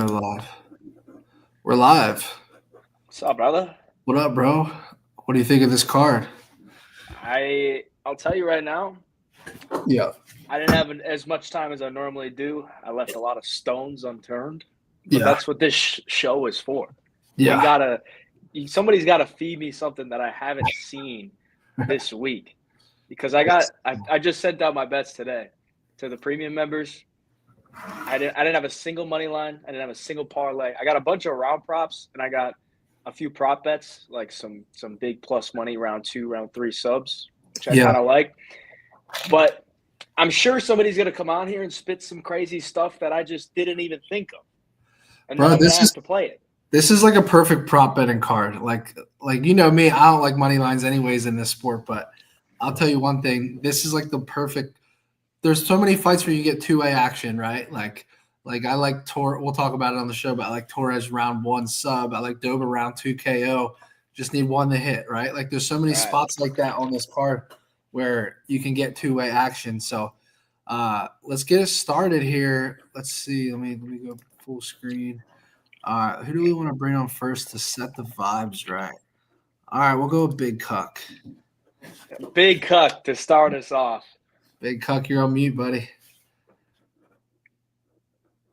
go live. We're live. What's up, brother? What up, bro? What do you think of this card? I'll tell you right now, Yeah. I didn't have as much time as I normally do. I left a lot of stones unturned, but Yeah. that's what this show is for. Yeah. Somebody's got to feed me something that I haven't seen this week, because I just sent out my bets today to the premium members. I didn't have a single money line. I didn't have a single parlay. I got a bunch of round props, and I got a few prop bets, like some big plus money round 2, round 3 subs, which I kind of like. But I'm sure somebody's going to come on here and spit some crazy stuff that I just didn't even think of. And Bro, then I'm going to have to play it. This is like a perfect prop betting card. Like you know me, I don't like money lines anyways in this sport, but I'll tell you one thing. This is like the perfect – there's so many fights where you get two-way action, right? Like I like we'll talk about it on the show, but I like Torres round 1 sub. I like Dober round 2 KO. Just need one to hit, right? Like there's so many spots like that on this card where you can get two-way action. So let's get it started here. Let's see. Let me go full screen. Who do we want to bring on first to set the vibes right? All right, we'll go with Big Cuck. Big Cuck to start us off. Big Cuck, you're on mute, buddy.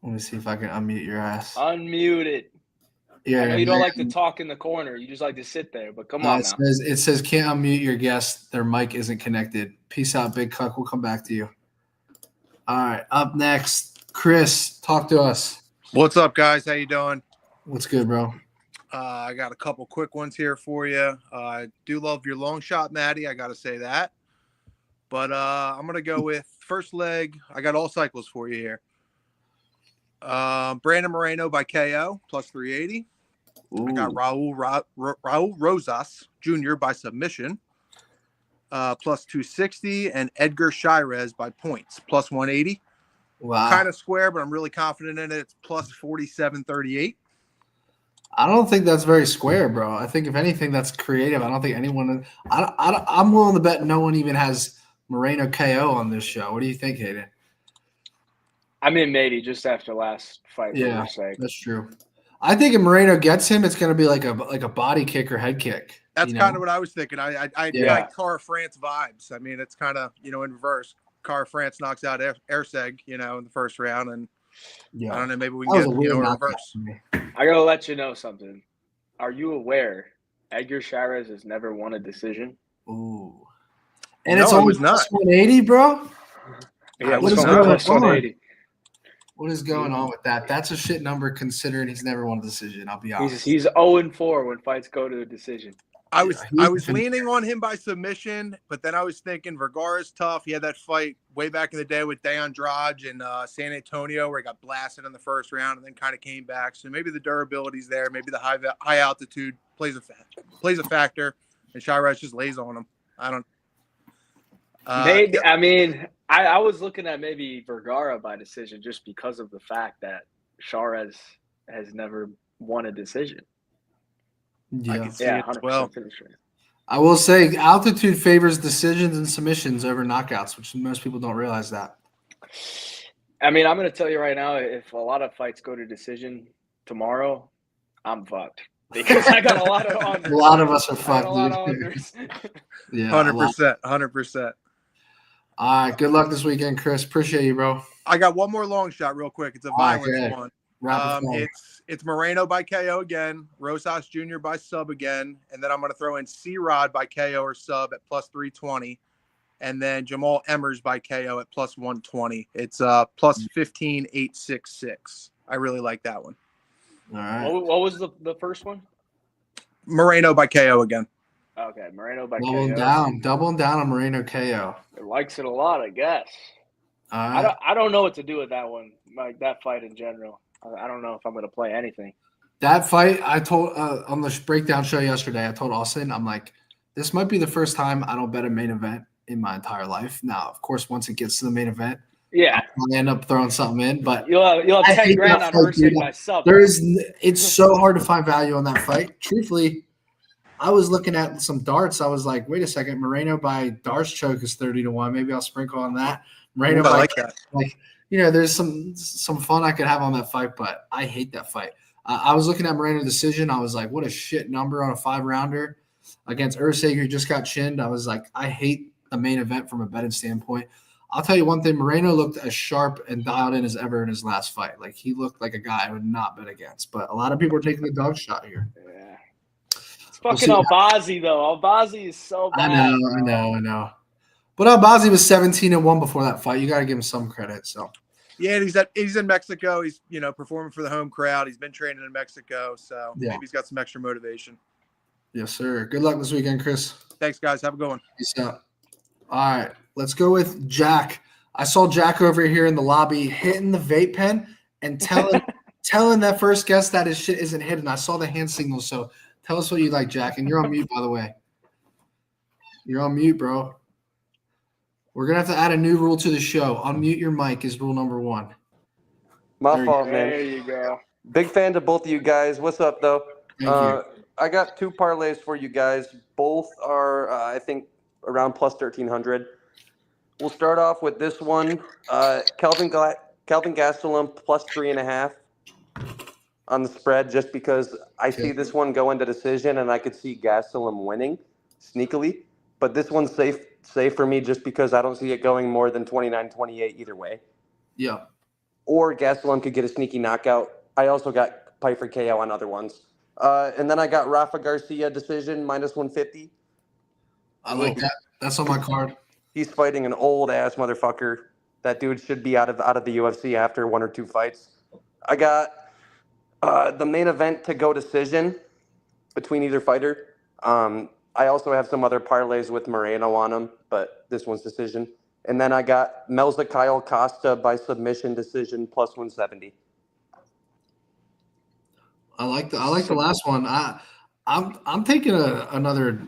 Let me see if I can unmute your ass. Unmute it. Yeah, I know you don't like to talk in the corner. You just like to sit there, but come on now. It says can't unmute your guest. Their mic isn't connected. Peace out, Big Cuck. We'll come back to you. All right, up next, Chris, talk to us. What's up, guys? How you doing? What's good, bro? I got a couple quick ones here for you. I do love your long shot, Matty. I got to say that. But I'm going to go with first leg. I got all cycles for you here. Brandon Moreno by KO, plus 380. Ooh. I got Raul Rosas Jr. by submission, plus 260. And Edgar Shirez by points, plus 180. Wow. Kind of square, but I'm really confident in it. It's plus 47.38. I don't think that's very square, bro. I think if anything, that's creative. I don't think anyone – I'm willing to bet no one even has Moreno KO on this show. What do you think, Hayden? I mean, maybe just after last fight. Yeah, that's true. I think if Moreno gets him, it's going to be like a body kick or head kick. That's kind of what I was thinking. I like Cara France vibes. I mean, it's kind of, in reverse. Cara France knocks out Erseg, in the first round, and I don't know, maybe we can get, a reverse. I gotta let you know something. Are you aware Edgar Shirez has never won a decision? Ooh, and it's always plus 180, bro. Yeah, what is plus 180? What is going on with that? That's a shit number considering he's never won a decision. I'll be honest. He's 0-4 when fights go to a decision. I was leaning on him by submission, but then I was thinking Vergara's tough. He had that fight way back in the day with Day Andrade in San Antonio where he got blasted in the first round and then kind of came back. So maybe the durability's there. Maybe the high altitude plays a factor, and Shirez just lays on him. I don't. Maybe. I mean, I was looking at maybe Vergara by decision just because of the fact that Shirez has never won a decision. Yeah, I can see it as well. I will say altitude favors decisions and submissions over knockouts, which most people don't realize that. I mean, I'm going to tell you right now, if a lot of fights go to decision tomorrow, I'm fucked. Because I got a lot of unders. A lot of us are fucked, dude. Yeah, 100%. 100%. All right, good luck this weekend, Chris. Appreciate you, bro. I got one more long shot real quick. It's a violence one. It's Moreno by KO again, Rosas Jr. by sub again, and then I'm going to throw in C-Rod by KO or sub at plus 320, and then Jamal Emmers by KO at plus 120. It's plus 15.866. I really like that one. All right. What was the first one? Moreno by KO again. Okay, Moreno by KO. Doubling down on Moreno KO. It likes it a lot, I guess. I don't know what to do with that one, like that fight in general. I don't know if I'm going to play anything. That fight, I told on the breakdown show yesterday, I told Austin, I'm like, this might be the first time I don't bet a main event in my entire life. Now, of course, once it gets to the main event, I'll end up throwing something in. But you'll have 10 grand on Erseg by sub. It's so hard to find value on that fight. Truthfully, I was looking at some darts. I was like, wait a second, Moreno by darts choke is 30-1. Maybe I'll sprinkle on that. Moreno by like that. there's some fun I could have on that fight, but I hate that fight. I was looking at Moreno decision. I was like, what a shit number on a 5-rounder against Usyk, who just got chinned. I was like, I hate the main event from a betting standpoint. I'll tell you one thing. Moreno looked as sharp and dialed in as ever in his last fight. Like, he looked like a guy I would not bet against. But a lot of people are taking the dog shot here. Yeah. It's fucking Albazi, though. Albazi is so bad. I know. But Albazi was 17-1 before that fight. You got to give him some credit. So. Yeah, he's in Mexico. He's performing for the home crowd. He's been training in Mexico, so maybe he's got some extra motivation. Yes, sir. Good luck this weekend, Chris. Thanks, guys. Have a good one. Peace out. All right, let's go with Jack. I saw Jack over here in the lobby hitting the vape pen and telling that first guest that his shit isn't hidden. I saw the hand signal, so tell us what you like, Jack. And you're on mute, by the way. You're on mute, bro. We're going to have to add a new rule to the show. Unmute your mic is rule number 1. My fault, man. There you go. Big fan to both of you guys. What's up, though? Thank you. I got 2 parlays for you guys. Both are, I think, around plus 1,300. We'll start off with this one. Kelvin Gastelum plus 3.5 on the spread, just because I see this one go into decision, and I could see Gastelum winning sneakily. But this one's safe for me just because I don't see it going more than 29-28 either way. Yeah. Or Gastelum could get a sneaky knockout. I also got Piper KO on other ones. And then I got Rafa Garcia decision minus 150. I like that. That's on my card. He's fighting an old-ass motherfucker. That dude should be out of the UFC after 1 or 2 fights. I got the main event to go decision between either fighter. I also have some other parlays with Moreno on them, but this one's decision. And then I got Melza Kyle Costa by submission decision plus 170. I like the last one. I'm taking another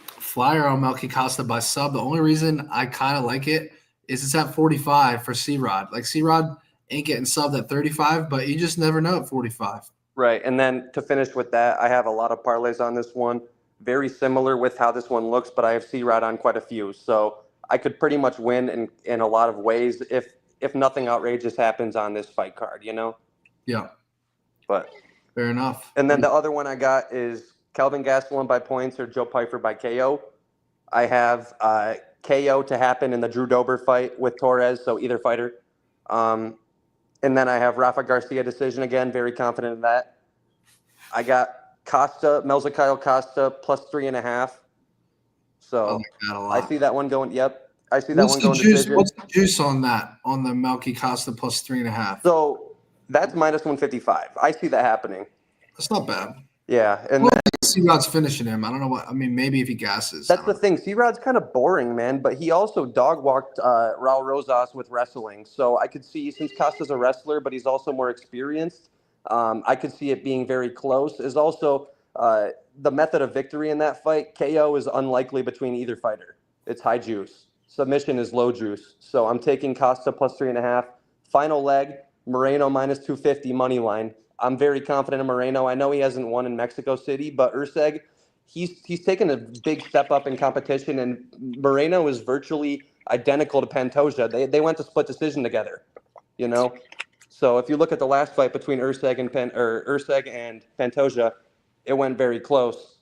flyer on Melky Costa by sub. The only reason I kind of like it is it's at 45 for C-Rod. Like, C-Rod ain't getting subbed at 35, but you just never know at 45. Right, and then to finish with that, I have a lot of parlays on this one. Very similar with how this one looks, but I have C-Rod on quite a few. So I could pretty much win in a lot of ways if nothing outrageous happens on this fight card, Yeah. But fair enough. And then the other one I got is Kelvin Gastelum by points or Joe Pyfer by KO. I have KO to happen in the Drew Dober fight with Torres, so either fighter. And then I have Rafa Garcia decision again, very confident in that. I got Melza Kyle Costa plus 3.5. So I like that a lot. I see that one going. Yep, I see that one going. What's the juice on that? On the Melky Costa plus 3.5. So that's minus 155. I see that happening. That's not bad. Yeah, and C-Rod's finishing him. I don't know what. I mean, maybe if he gasses. That's the thing. C-Rod's kind of boring, man. But he also dog walked Raul Rosas with wrestling. So I could see, since Costa's a wrestler, but he's also more experienced. I could see it being very close. Is also the method of victory in that fight. KO is unlikely between either fighter. It's high juice. Submission is low juice. So I'm taking Costa plus 3.5. Final leg, Moreno minus 250 money line. I'm very confident in Moreno. I know he hasn't won in Mexico City, but Usyk, he's taken a big step up in competition, and Moreno is virtually identical to Pantoja. They went to split decision together, So if you look at the last fight between Usyk and Pantoja, it went very close.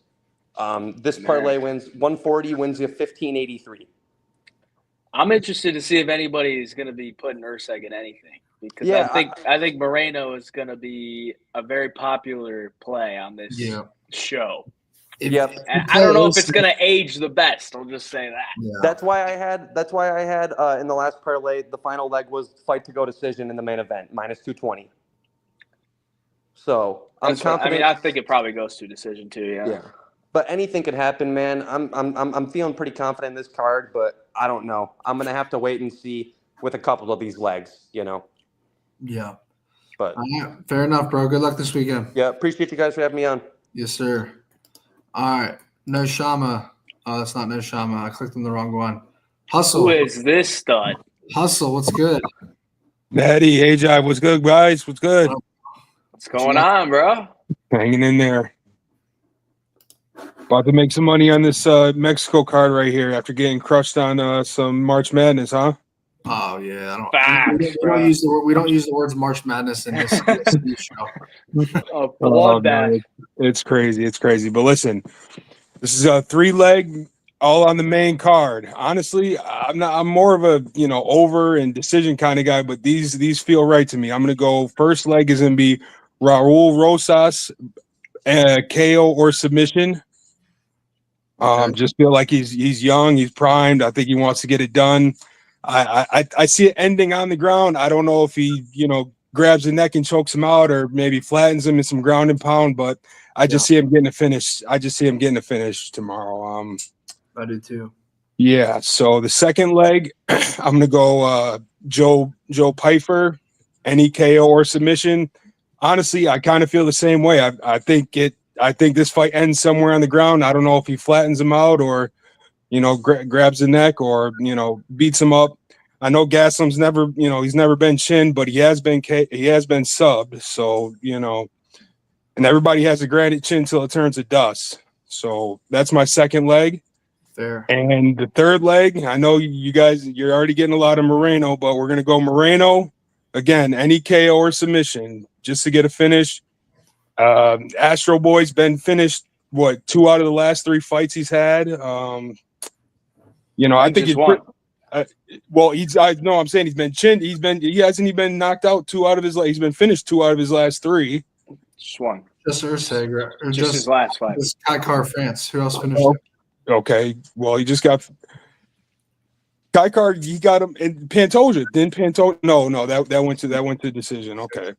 This parlay wins 140, wins you 1583. I'm interested to see if anybody is going to be putting Usyk in anything, because I think Moreno is going to be a very popular play on this show. And I don't know if it's going to age the best. I'll just say that. Yeah. That's why I had in the last parlay, the final leg was fight to go decision in the main event, minus 220. So I'm confident. I think it probably goes to decision too. Yeah. But anything could happen, man. I'm feeling pretty confident in this card, but I don't know. I'm gonna have to wait and see with a couple of these legs, Yeah. But fair enough, bro. Good luck this weekend. Yeah, appreciate you guys for having me on. Yes, sir. All right. No Shama. Oh, that's not No Shama. I clicked on the wrong one. Hustle. Who is this stud? Hustle. What's good? Matty, Hayvjive, what's good, guys? What's good? What's going on, bro? Hanging in there. About to make some money on this Mexico card right here after getting crushed on some March Madness, huh? Oh yeah, I don't. Facts, We don't use the words March Madness in this show. A bloodbath. No, it's crazy. It's crazy. But listen, this is a 3-leg, all on the main card. Honestly, I'm more of a over and decision kind of guy, but these feel right to me. I'm gonna go first leg is gonna be Raul Rosas, KO or submission. Just feel like he's young, he's primed. I think he wants to get it done. I see it ending on the ground. I don't know if he, grabs the neck and chokes him out or maybe flattens him in some ground and pound, but I just see him getting a finish. I just see him getting a finish tomorrow. I do too. Yeah. So the second leg, I'm going to go Joe Pyfer, any KO or submission. Honestly, I kind of feel the same way. I think this fight ends somewhere on the ground. I don't know if he flattens him out or, grabs the neck or, beats him up. I know Gaslam's never, he's never been chinned, but he has been subbed. So, and everybody has a granite chin till it turns to dust. So that's my second leg. Fair. And the third leg, I know you guys, you're already getting a lot of Moreno, but we're going to go Moreno again, any KO or submission just to get a finish. Astro Boy's been finished, 2 out of the last 3 fights he's had. I think he's won. I'm saying he's been chinned. He hasn't even knocked out 2 out of his. He's been finished 2 out of his last 3. Just one. Just Urseg, or just his last fight. Just Kai Car France. Who else finished it? Okay. Well, he just got Kai Car. He got him in Pantoja. Then Pantoja. No, that went to decision. Okay.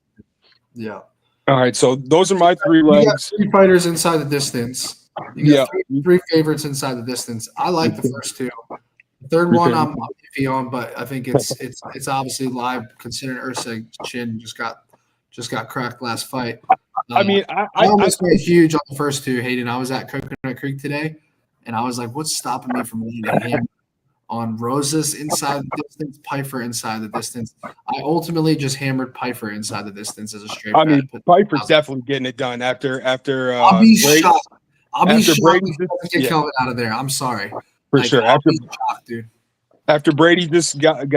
Yeah. All right. So those are my 3 legs. You got 3 fighters inside the distance. You got three favorites inside the distance. I like the first 2. The third one I'm iffy on, but I think it's obviously live considering Urseg's chin just got cracked last fight. I almost went huge on the first 2, Hayden. I was at Coconut Creek today, and I was like, what's stopping me from leading him on Rosas inside the distance, Pyfer inside the distance? I ultimately just hammered Pyfer inside the distance as a straight bet. Pyfer's definitely getting it done after I'll be shocked. I'll be shocked if get Kelvin out of there. I'm sorry. For sure. Shocked, dude. After Brady just got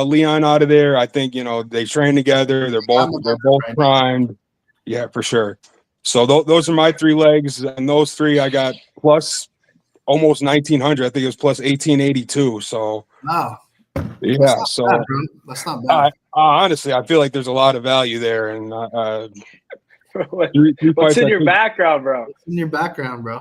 Leon out of there, I think they train together. They're both primed. Yeah, for sure. So those are my 3 legs, and those 3 I got plus almost 1900. I think it was plus 1882. So wow. Yeah. That's not bad. Honestly, I feel like there's a lot of value there, and what's in your background, bro? What's in your background, bro?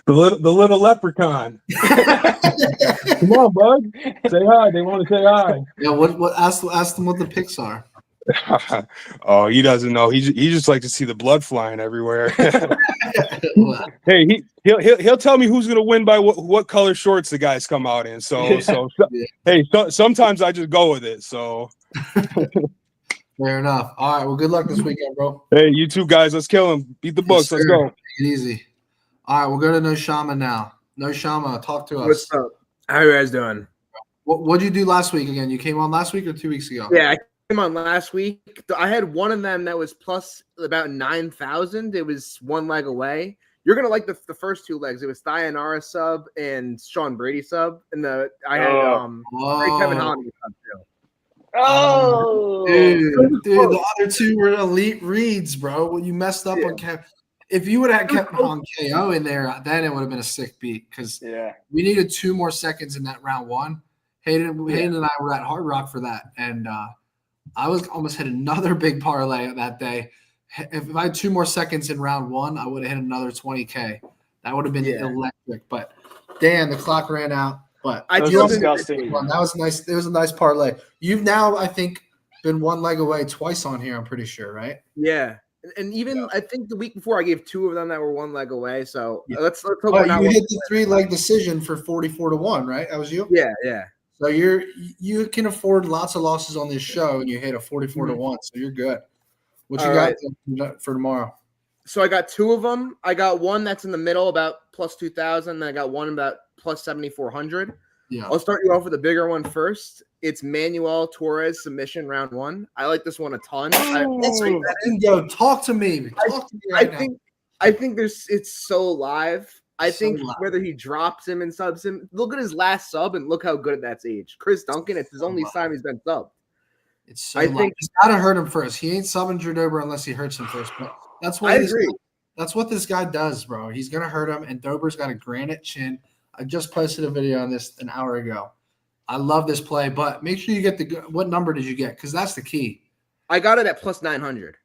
The little leprechaun. Come on, bud. Say hi. They want to say hi. Yeah. What? Ask them what the picks are. Oh, he doesn't know. He just like to see the blood flying everywhere. Hey, he'll tell me who's gonna win by what color shorts the guys come out in. So hey, sometimes I just go with it. So fair enough. All right. Well, good luck this weekend, bro. Hey, you two guys, let's kill him. Beat the books. Let's go. Take it easy. All right, we'll go to No Shama now. No Shama, talk to us. What's up? How are you guys doing? What did you do last week again? You came on last week or 2 weeks ago? Yeah, I came on last week. I had one of them that was plus about 9,000. It was 1 leg away. You're gonna like the first 2 legs. It was Thayanara sub and Sean Brady sub, and I had Kevin Holland sub too. Oh, dude, the other 2 were elite reads, bro. Well, you messed up on Kevin. If you would have kept on KO in there, then it would have been a sick beat because we needed 2 more seconds in that round 1. Hayden and I were at Hard Rock for that, and I was almost hit another big parlay that day. If I had 2 more seconds in round 1, I would have hit another 20K. That would have been electric. But damn, the clock ran out. But that was disgusting. That was nice. It was a nice parlay. You've now, I think, been 1 leg away twice on here. I'm pretty sure, right? Yeah. And even I think the week before I gave 2 of them that were 1 leg away. So let's hope you hit the 3-leg decision for 44-1, right? That was you? Yeah. So you can afford lots of losses on this show, and you hit a 44-1, so you're good. What you got for tomorrow? So I got 2 of them. I got one that's in the middle, about plus 2,000. Then I got one about plus 7,400. Yeah. I'll start you off with the bigger one first. It's Manuel Torres submission round 1. I like this one a ton. Talk to me. Talk to me right now. I think it's so live. I So think loud. whether he drops him and subs him, look at his last sub and look how good that's aged. Chris Duncan, it's his only time he's been subbed. It's so I loud. think He's got to hurt him first. He ain't subbing Drew Dober unless he hurts him first. But that's why I agree. That's what this guy does, bro. He's gonna hurt him, and Dober's got a granite chin. I just posted a video on this an hour ago. I love this play, but make sure you get what number did you get? Because that's the key. I got it at plus 900.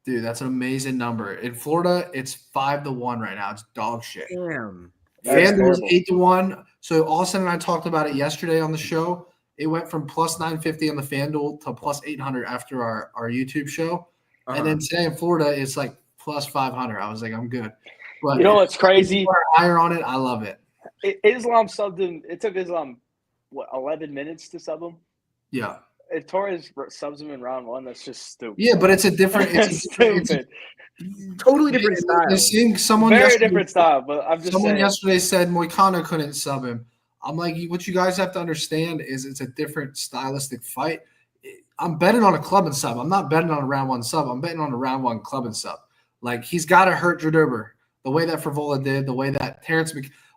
Dude, that's an amazing number. In Florida, it's 5-1 right now. It's dog shit. Damn. FanDuel's 8-1. So Austin and I talked about it yesterday on the show. It went from plus 950 on the FanDuel to plus 800 after our YouTube show. And then today in Florida, it's like plus 500. I was like, I'm good. But you know what's crazy? Higher on it, I love it. Islam subbed him. It took Islam, 11 minutes to sub him? Yeah. If Torres subs him in round 1, that's just stupid. Yeah, but it's a different. It's stupid. Totally different style. You're seeing someone Very different style, but I'm just someone saying. yesterday said Moicano couldn't sub him. I'm like, what you guys have to understand is it's a different stylistic fight. I'm betting on a club and sub. I'm not betting on a round 1 sub. I'm betting on a round 1 club and sub. Like, he's got to hurt Drew Dober the way that Frivola did, the way that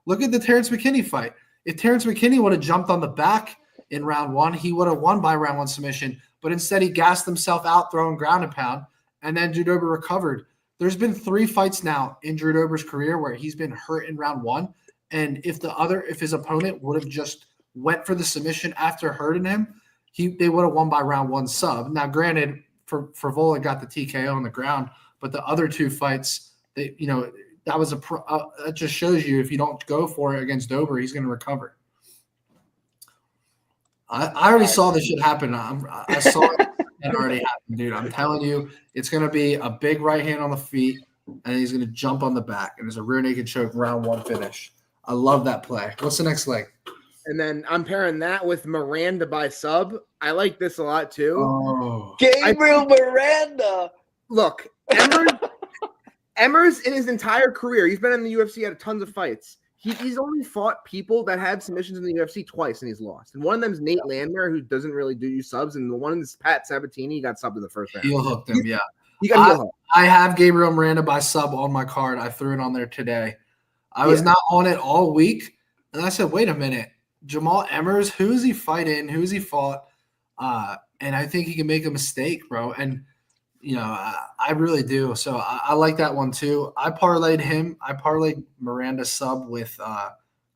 look at the Terrence McKinney fight. If Terrence McKinney would have jumped on the back in round 1, he would have won by round 1 submission. But instead, he gassed himself out, throwing ground and pound, and then Drew Dober recovered. There's been 3 fights now in Drew Dober's career where he's been hurt in round 1. And if his opponent would have just went for the submission after hurting him, they would have won by round 1 sub. Now, granted, Frivola got the TKO on the ground, but the other 2 fights, that was that just shows you if you don't go for it against Dober, he's going to recover. I already saw this shit happen. I saw it already happen, dude. I'm telling you, it's going to be a big right hand on the feet, and he's going to jump on the back, and there's a rear naked choke round 1 finish. I love that play. What's the next leg? And then I'm pairing that with Miranda by sub. I like this a lot too. Oh. Gabriel Miranda. Look, Emmers in his entire career, he's been in the UFC, had tons of fights. He's only fought people that had submissions in the UFC twice, and he's lost. And one of them is Nate Landwehr, who doesn't really do you subs, and the one is Pat Sabatini. He got subbed in the first round. Heel hooked him, yeah. He got heel hooked. I have Gabriel Miranda by sub on my card. I threw it on there today. I was not on it all week, and I said, wait a minute. Jamal Emmers, who is he fighting? Who has he fought? And I think he can make a mistake, bro. And, I really do. So I like that one too. I parlayed him. I parlayed Miranda sub with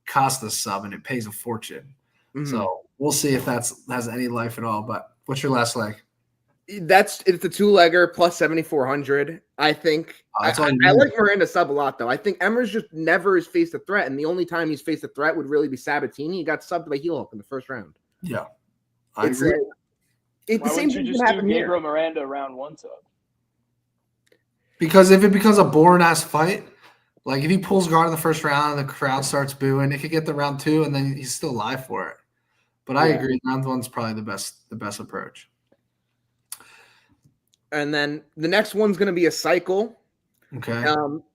Costa's sub, and it pays a fortune. Mm-hmm. So we'll see if that has any life at all. But what's your last leg? It's a 2-legger plus 7,400. I think I like Miranda sub a lot, though. I think Emmers just never has faced a threat, and the only time he's faced a threat would really be Sabatini. He got subbed by heel hook in the first round. Yeah, I agree. The same thing can happen here. Gabriel Miranda round 1 sub? Because if it becomes a boring ass fight, like if he pulls guard in the first round and the crowd starts booing, it could get to round 2 and then he's still live for it. But I agree, round 1's probably the best approach. And then the next one's going to be a cycle. Okay.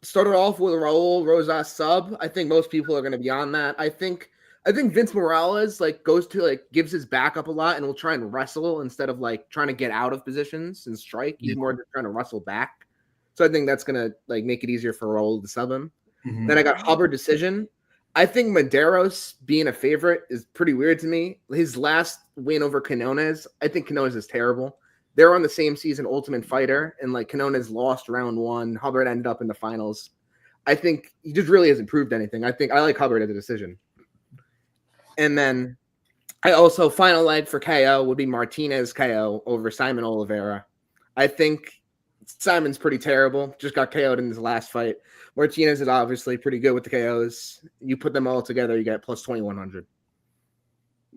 Started off with Raul Rosas sub. I think most people are going to be on that. I think Vince Morales gives his back up a lot and will try and wrestle instead of trying to get out of positions and strike. He's more just trying to wrestle back. So I think that's going to make it easier for Raul to sub him. Mm-hmm. Then I got Hubbard decision. I think Medeiros being a favorite is pretty weird to me. His last win over Quinones, I think Quinones is terrible. They're on the same season, Ultimate Fighter, and Quinones lost round 1. Hubbard ended up in the finals. I think he just really hasn't proved anything. I think I like Hubbard as a decision. And then I also, final leg for KO would be Martinez KO over Simon Oliveira. I think Simon's pretty terrible. Just got KO'd in his last fight. Martinez is obviously pretty good with the KOs. You put them all together, you get plus 2,100.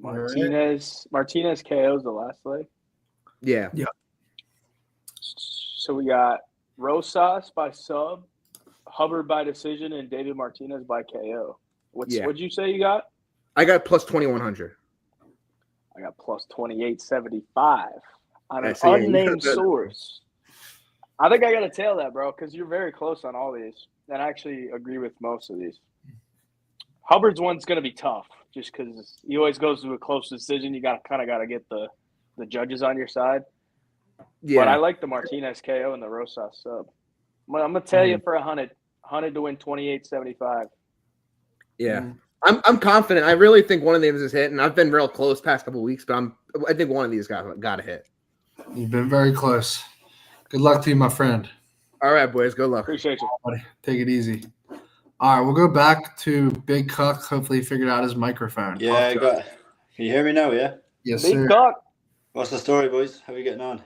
Martinez KO's the last leg? Yeah. So we got Rosas by sub, Hubbard by decision, and David Martinez by KO. What'd you say you got? I got plus 2,100. I got plus 2,875 on an unnamed source. I think I got to tail that, bro, because you're very close on all these. And I actually agree with most of these. Hubbard's one's going to be tough just because he always goes to a close decision. You got to get the judges on your side. Yeah. But I like the Martinez KO and the Rosas sub. I'm going to tell you for 100 to win 2,875. Yeah. Mm. I'm confident. I really think one of these is hit, and I've been real close past couple weeks, but I think one of these got to hit. You've been very close. Good luck to you, my friend. All right, boys. Good luck. Appreciate you. Buddy, take it easy. All right, we'll go back to Big Cuck. Hopefully, he figured out his microphone. Yeah, I got. Can you hear me now? Yeah. Yes, Big sir. Cuck. What's the story, boys? How are you getting on?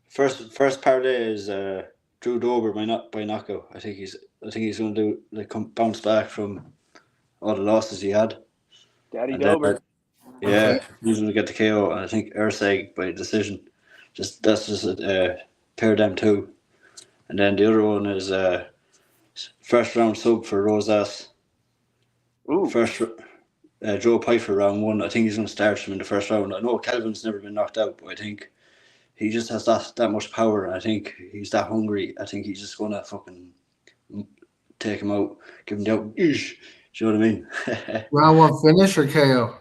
First parlay is Drew Dober by knockout. I think he's going to bounce back from all the losses he had. Daddy And then, Dober. yeah, he's going to get the KO. And I think Urseg by decision. That's just a pair of them two. And then the other one is first round sub for Rosas. Ooh. Joe Pfeiffer round 1. I think he's going to start him in the first round. I know Kelvin's never been knocked out, but I think he just has that much power. And I think he's that hungry. I think he's just going to fucking take him out, give him the out. Do you know what I mean? Round 1 finish or KO?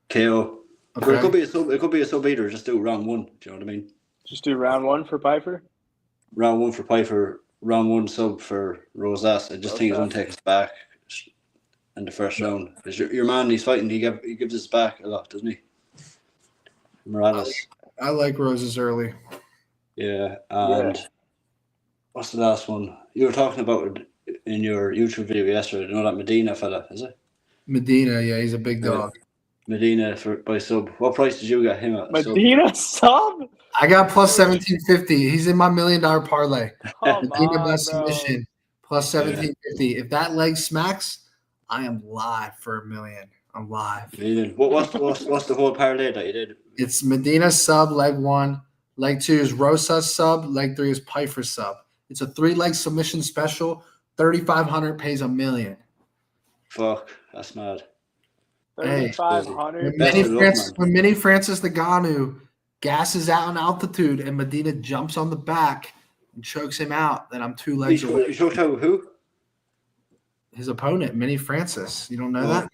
KO. Okay. But it could be a sub either. Just do round 1. Do you know what I mean? Just do round 1 for Pfeiffer. Round 1 for Pfeiffer. Round 1 sub for Rosas. I just think he's going to take us back in the first round. Because your man he's fighting, he gives us back a lot, doesn't he? Morales. I like Roses early. Yeah, and what's the last one? You were talking about it in your YouTube video yesterday. You know that Medina fella, is it? Medina, yeah, he's a big dog. Medina by sub. What price did you get him at? Medina sub? I got plus 1750. He's in my $1 million parlay. Medina by bro. submission plus 1750. If that leg smacks, I am live for $1 million. I'm live. What's the whole parlay that you did? It's Medina sub, leg 1. Leg 2 is Rosas sub. Leg 3 is Pfeiffer sub. It's a 3-leg submission special. 3,500 pays $1 million. Fuck, that's mad. 3,500. When Mini Francis Ngannou gasses out in altitude and Medina jumps on the back and chokes him out, then I'm 2 legs away. You choked out who? His opponent, Mini Francis. You don't know that?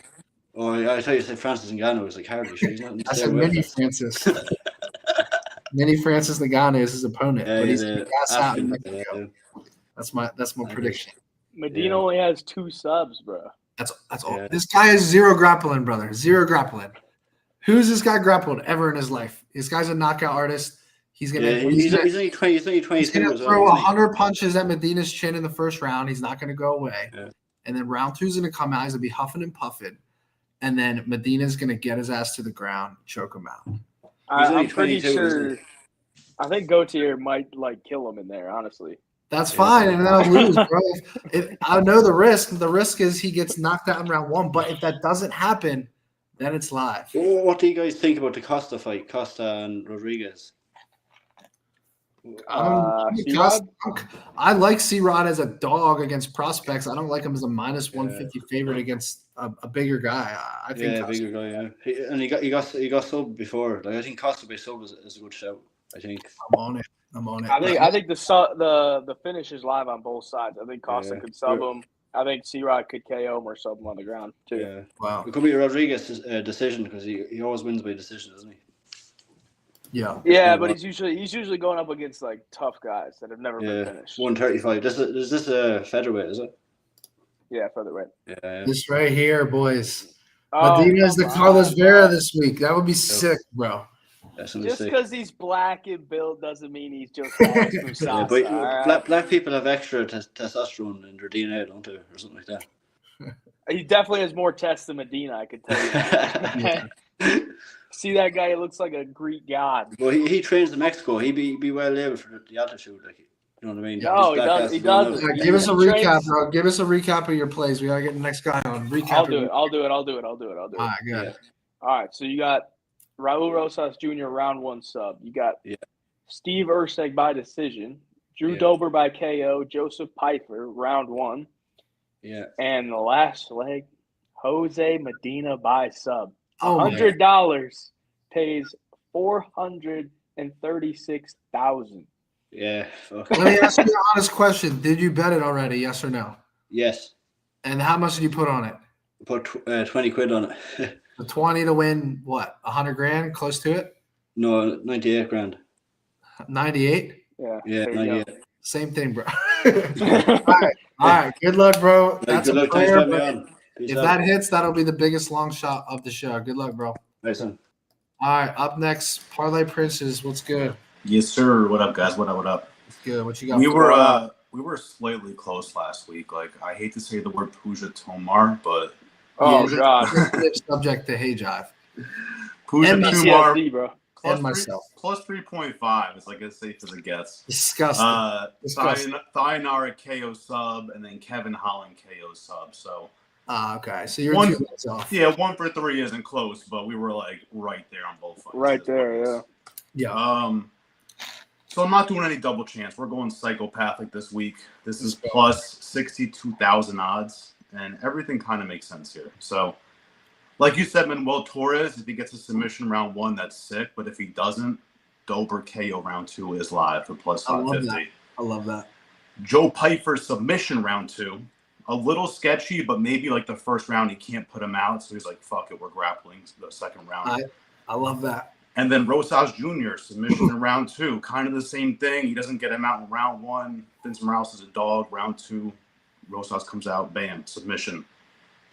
Oh, I thought you said Francis Ngannou. I was like, hardly sure. I said Mini Francis. Mini Francis Ngannou is his opponent, but he's going to gas out in Mexico. That's my prediction. Medina only has 2 subs, bro. That's all. Yeah. This guy is zero grappling, brother. Zero grappling. Who's this guy grappled ever in his life? This guy's a knockout artist. He's gonna. He's only 20. He's gonna throw 100 punches at Medina's chin in the first round. He's not gonna go away. Yeah. And then round 2 is gonna come out. He's gonna be huffing and puffing. And then Medina's gonna get his ass to the ground, choke him out. I'm pretty sure. I think Gautier might kill him in there. Honestly. That's fine, and then I'll lose, bro. I know the risk. The risk is he gets knocked out in round 1. But if that doesn't happen, then it's live. What do you guys think about the Costa fight, Costa and Rodriguez? I like C-Rod as a dog against prospects. I don't like him as a minus 150 favorite against a bigger guy. I think bigger guy. Yeah, and he got sub before. I think Costa by sub is a good shout. I think I'm on it. I think the finish is live on both sides. I think Costa could sub him. I think C-Rod could KO him or sub him on the ground too. Yeah. Wow. It could be Rodriguez's decision because he always wins by decision, doesn't he? Yeah. Yeah, but he's usually going up against tough guys that have never been finished. 135. Is this a featherweight? Is it? Yeah, featherweight. Yeah. This right here, boys. Medina is the Carlos Vera this week. That would be sick, bro. Just because he's black and built doesn't mean he's just black people have extra testosterone in their DNA, don't they, or something like that. He definitely has more tests than Medina, I could tell you. See that guy? He looks like a Greek god. Well, he trains in Mexico. He'd be well able for the altitude, you know what I mean? No, he does. He does. Give us a recap, bro. Give us a recap of your plays. We gotta get the next guy on. Recap. I'll do it. All right, good. All right, so you got Raul Rosas Jr. round 1 sub. You got Steve Urseg by decision, Drew Dober by KO, Yousef Pfeiffer round 1. Yeah. And the last leg, Jose Medina by sub. $100 pays $436,000. Yeah. Fuck. Let me ask you an honest question. Did you bet it already? Yes or no? Yes. And how much did you put on it? Put 20 quid on it. The 20 to win what? 100 grand, close to it? No, 98 grand. 98? Yeah. Yeah, 98. Same thing, bro. All right. Good luck, bro. That's Good a luck. Thanks prayer. for having me But on. Peace if out. that hits, that'll be the biggest long shot of the show. Good luck, bro. Nice one. All right. Up next, Parlay Princes. What's good? Yes, sir. What up, guys? What up? What up? What's good? What you got? We were slightly close last week. Like, I hate to say the word Puja Tomar, but Oh Yeah. God, Subject to Hayvjive. Puja And Tomar PTSD, bro. And myself. plus 3.5 is like as safe as it gets. Disgusting. Disgusting. Thayanara KO sub, and then Kevin Holland KO sub. So Okay. So you're One- 2 minutes off. yeah, 1 for 3 isn't close, but we were like right there on both fights. Right is what it there, is. yeah. So I'm not doing any double chance. We're going psychopathic this week. This is plus 62,000 odds, and everything kind of makes sense here. So, like you said, Manuel Torres, if he gets a submission round 1, that's sick. But if he doesn't, Dober KO round 2 is live for plus I love 550. I love that. Joe Piper submission round 2, a little sketchy, but maybe like the first round he can't put him out, so he's like, "Fuck it, we're grappling the second round." I love that. And then Rosas Jr. submission in round 2, kind of the same thing. He doesn't get him out in round 1. Vince Morales is a dog. Round 2, Rosas comes out, bam, submission,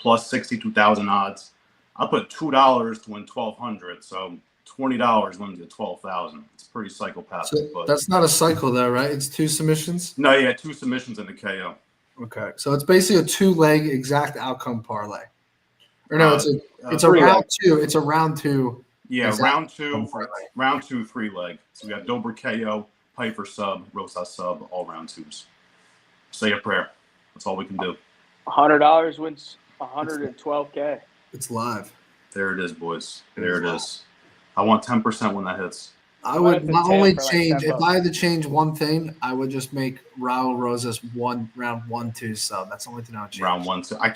plus 62,000 odds. I put $2 to win 1,200, so $20 wins you 12,000. It's pretty psychopathic. So but that's not a cycle, though, right? It's 2 submissions. no, yeah, 2 submissions and a KO. Okay, so it's basically a 2-leg exact outcome parlay. Or no, it's a three round leg. 2. It's a round 2. Yeah, Exact round outcome 2, parlay. 3-leg. So we got Dober KO, Piper sub, Rosas sub, all round 2s. Say a prayer. That's all we can do. $100 wins 112K. It's live. There it is, boys. There it is. I want 10% when that hits. I What would if it's not 10 only for like change, 10 if I had to change one thing, I would just make Raul Rosas round 1-2 sub. That's the only thing I would change. Round 1, 2. I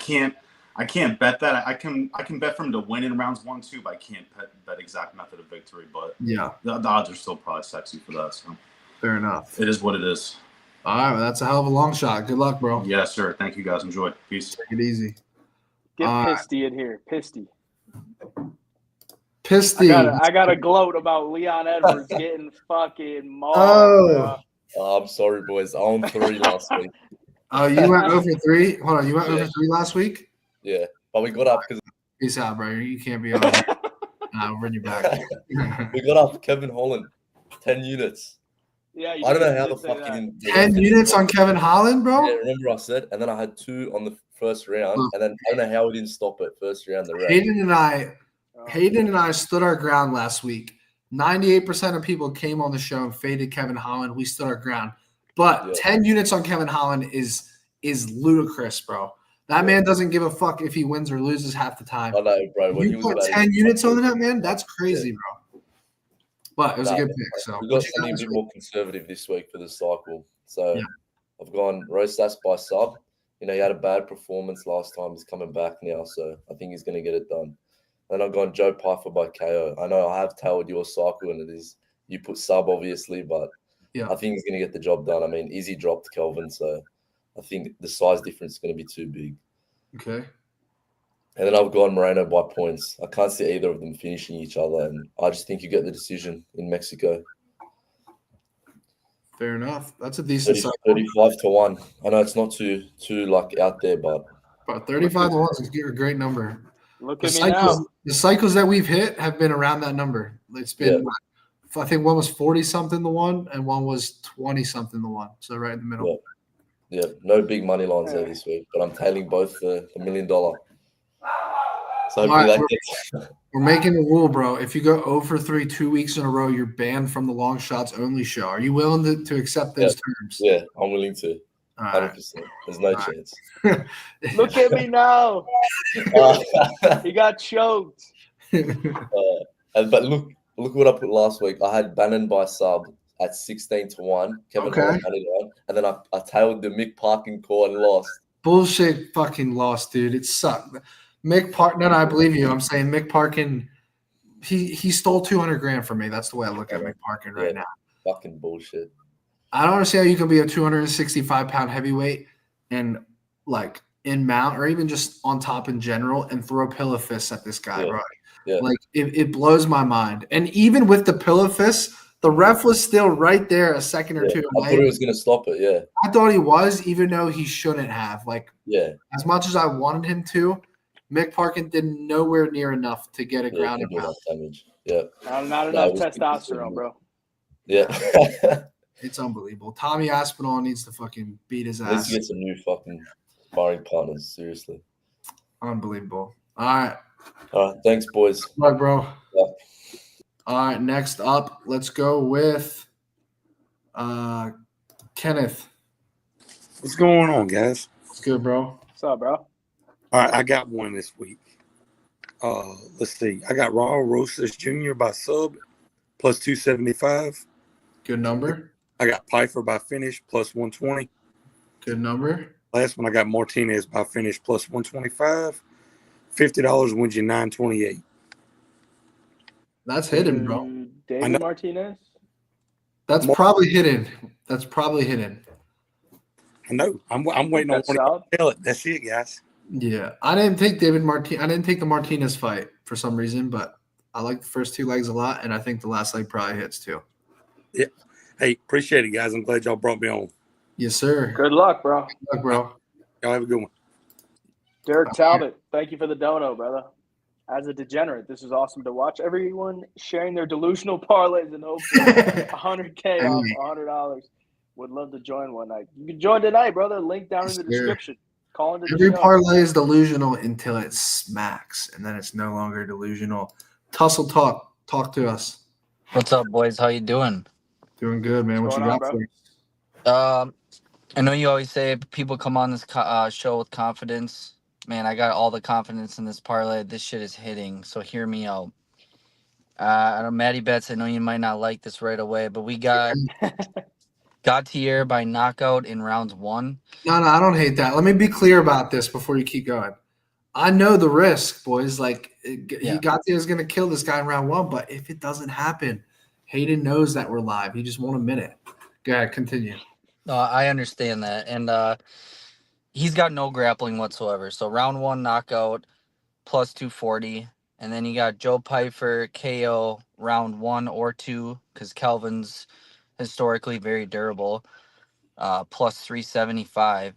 can't bet that. I can bet for him to win in rounds 1, 2, but I can't bet exact method of victory. But Yeah, the odds are still probably sexy for that. So fair enough. it is what it is. All right, well, that's a hell of a long shot. Good luck, bro. Yes, sir. Thank you, guys. Enjoy. Peace. Take it easy. Get Pisty in here. Pisty. Pisty. I got to gloat about Leon Edwards getting fucking mauled. Oh. bro. I'm sorry, boys. I owned 3 last week. Oh, you went over 3? Hold on, you went over 3 last week? Yeah, but we got up because Peace out, bro. You can't be on. I'll bring you back. we got up Kevin Holland, 10 units. Yeah, you I don't know did how the say fuck that. he didn't. 10 units on Kevin Holland, bro? Yeah, remember I said, and then I had 2 on the first round, and then I don't know how we didn't stop it first round. The rest. Hayden and I stood our ground last week. 98% of people came on the show and faded Kevin Holland. We stood our ground. But 10 units on Kevin Holland is ludicrous, bro. That man doesn't give a fuck if he wins or loses half the time. I know, bro. When he You was put about 10 units on that, man? That's crazy, bro. But it was a good pick. So we what got you something a got bit this more conservative this week for the cycle. So Yeah. I've gone Rosas by sub. You know, he had a bad performance last time. He's coming back now, so I think he's going to get it done. Then I've gone Joe Piper by KO. I know I have tailed your cycle, and it is you put sub obviously, but Yeah. I think he's going to get the job done. I mean, Izzy dropped Kelvin, so I think the size difference is going to be too big. Okay. And then I've gone Moreno by points. I can't see either of them finishing each other, and I just think you get the decision in Mexico. Fair enough. That's a decent 35 to 1. I know it's not too like out there, but 35 to 1 is a great number. Look The at me now. cycles that we've hit have been around that number. It's been, I think one was 40 something to 1, and one was 20 something to 1. So right in the middle. yeah, no big money lines there this week. But I'm tailing both the $1 million. So hopefully All right, that gets. We're making a rule, bro. If you go 0 for 3 2 weeks in a row, you're banned from the Long Shots Only show. Are you willing to accept those terms? Yeah, I'm willing to. All right. 100%. There's no chance. Look at me now. He got choked. But look what I put last week. I had Bannon by sub at 16 to 1. Kevin Holland had it on. And then I tailed the Mick Parkin call and lost. Bullshit fucking lost, dude. It sucked. Mick Parkin, no, I believe you. I'm saying Mick Parkin, he stole 200 grand from me. That's the way I look at Mick Parkin right now. Fucking bullshit. I don't understand how you can be a 265-pound heavyweight and like in mount or even just on top in general and throw pillow fists at this guy, bro. Yeah. Like it blows my mind. And even with the pillow fists, The ref was still right there a second or two I away. thought he was going to stop it. Yeah. I thought he was, even though he shouldn't have. Like, Yeah. as much as I wanted him to, Mick Parkin did nowhere near enough to get a Yeah, ground didn't and do pound. enough damage. Yeah. Not enough testosterone, bro. Yeah. It's unbelievable. Tommy Aspinall needs to fucking beat his Needs ass. to get some new fucking sparring partners. Seriously. Unbelievable. All right. All right. Thanks, boys. All right, bro. Yeah. All right, next up, let's go with Kenneth. What's going on, guys? What's good, bro? What's up, bro? All right, I got one this week. Let's see. I got Raul Rosas Jr. by sub plus 275. Good number. I got Pfeiffer by finish plus 120. Good number. Last one, I got Martinez by finish plus 125. $50 wins you 928. That's hidden, bro. David Martinez? That's probably hidden. That's probably hidden. I know. I'm waiting on one to tell it. That's it, guys. Yeah. I didn't take I didn't take the Martinez fight for some reason, but I like the first two legs a lot, and I think the last leg probably hits too. Yeah. Hey, appreciate it, guys. I'm glad y'all brought me on. Yes, sir. Good luck, bro. Good luck, bro. Y'all have a good one. Derek Talbot, thank you for the dono, brother. As a degenerate, this is awesome to watch. Everyone sharing their delusional parlays and hopefully $100K off $100. Would love to join one night. You can join tonight, brother. Link down in the description. Call into the Every show. parlay is delusional until it smacks, and then it's no longer delusional. Tussle Talk. Talk to us. What's up, boys? How you doing? Doing good, man. What you got for us? I know you always say people come on this show with confidence. Man, I got all the confidence in this parlay. This shit is hitting, so hear me out. I don't, Matty Betss, I know you might not like this right away, but we got Gautier by knockout in rounds 1. No, I don't hate that. Let me be clear about this before you keep going. I know the risk, boys. Like, Gautier is going to kill this guy in round 1, but if it doesn't happen, Hayden knows that we're live. He just won't admit it. Go ahead, continue. No, I understand that. And he's got no grappling whatsoever. So round 1 knockout plus 240. And then you got Joe Pfeiffer KO round 1 or 2 because Calvin's historically very durable, plus 375.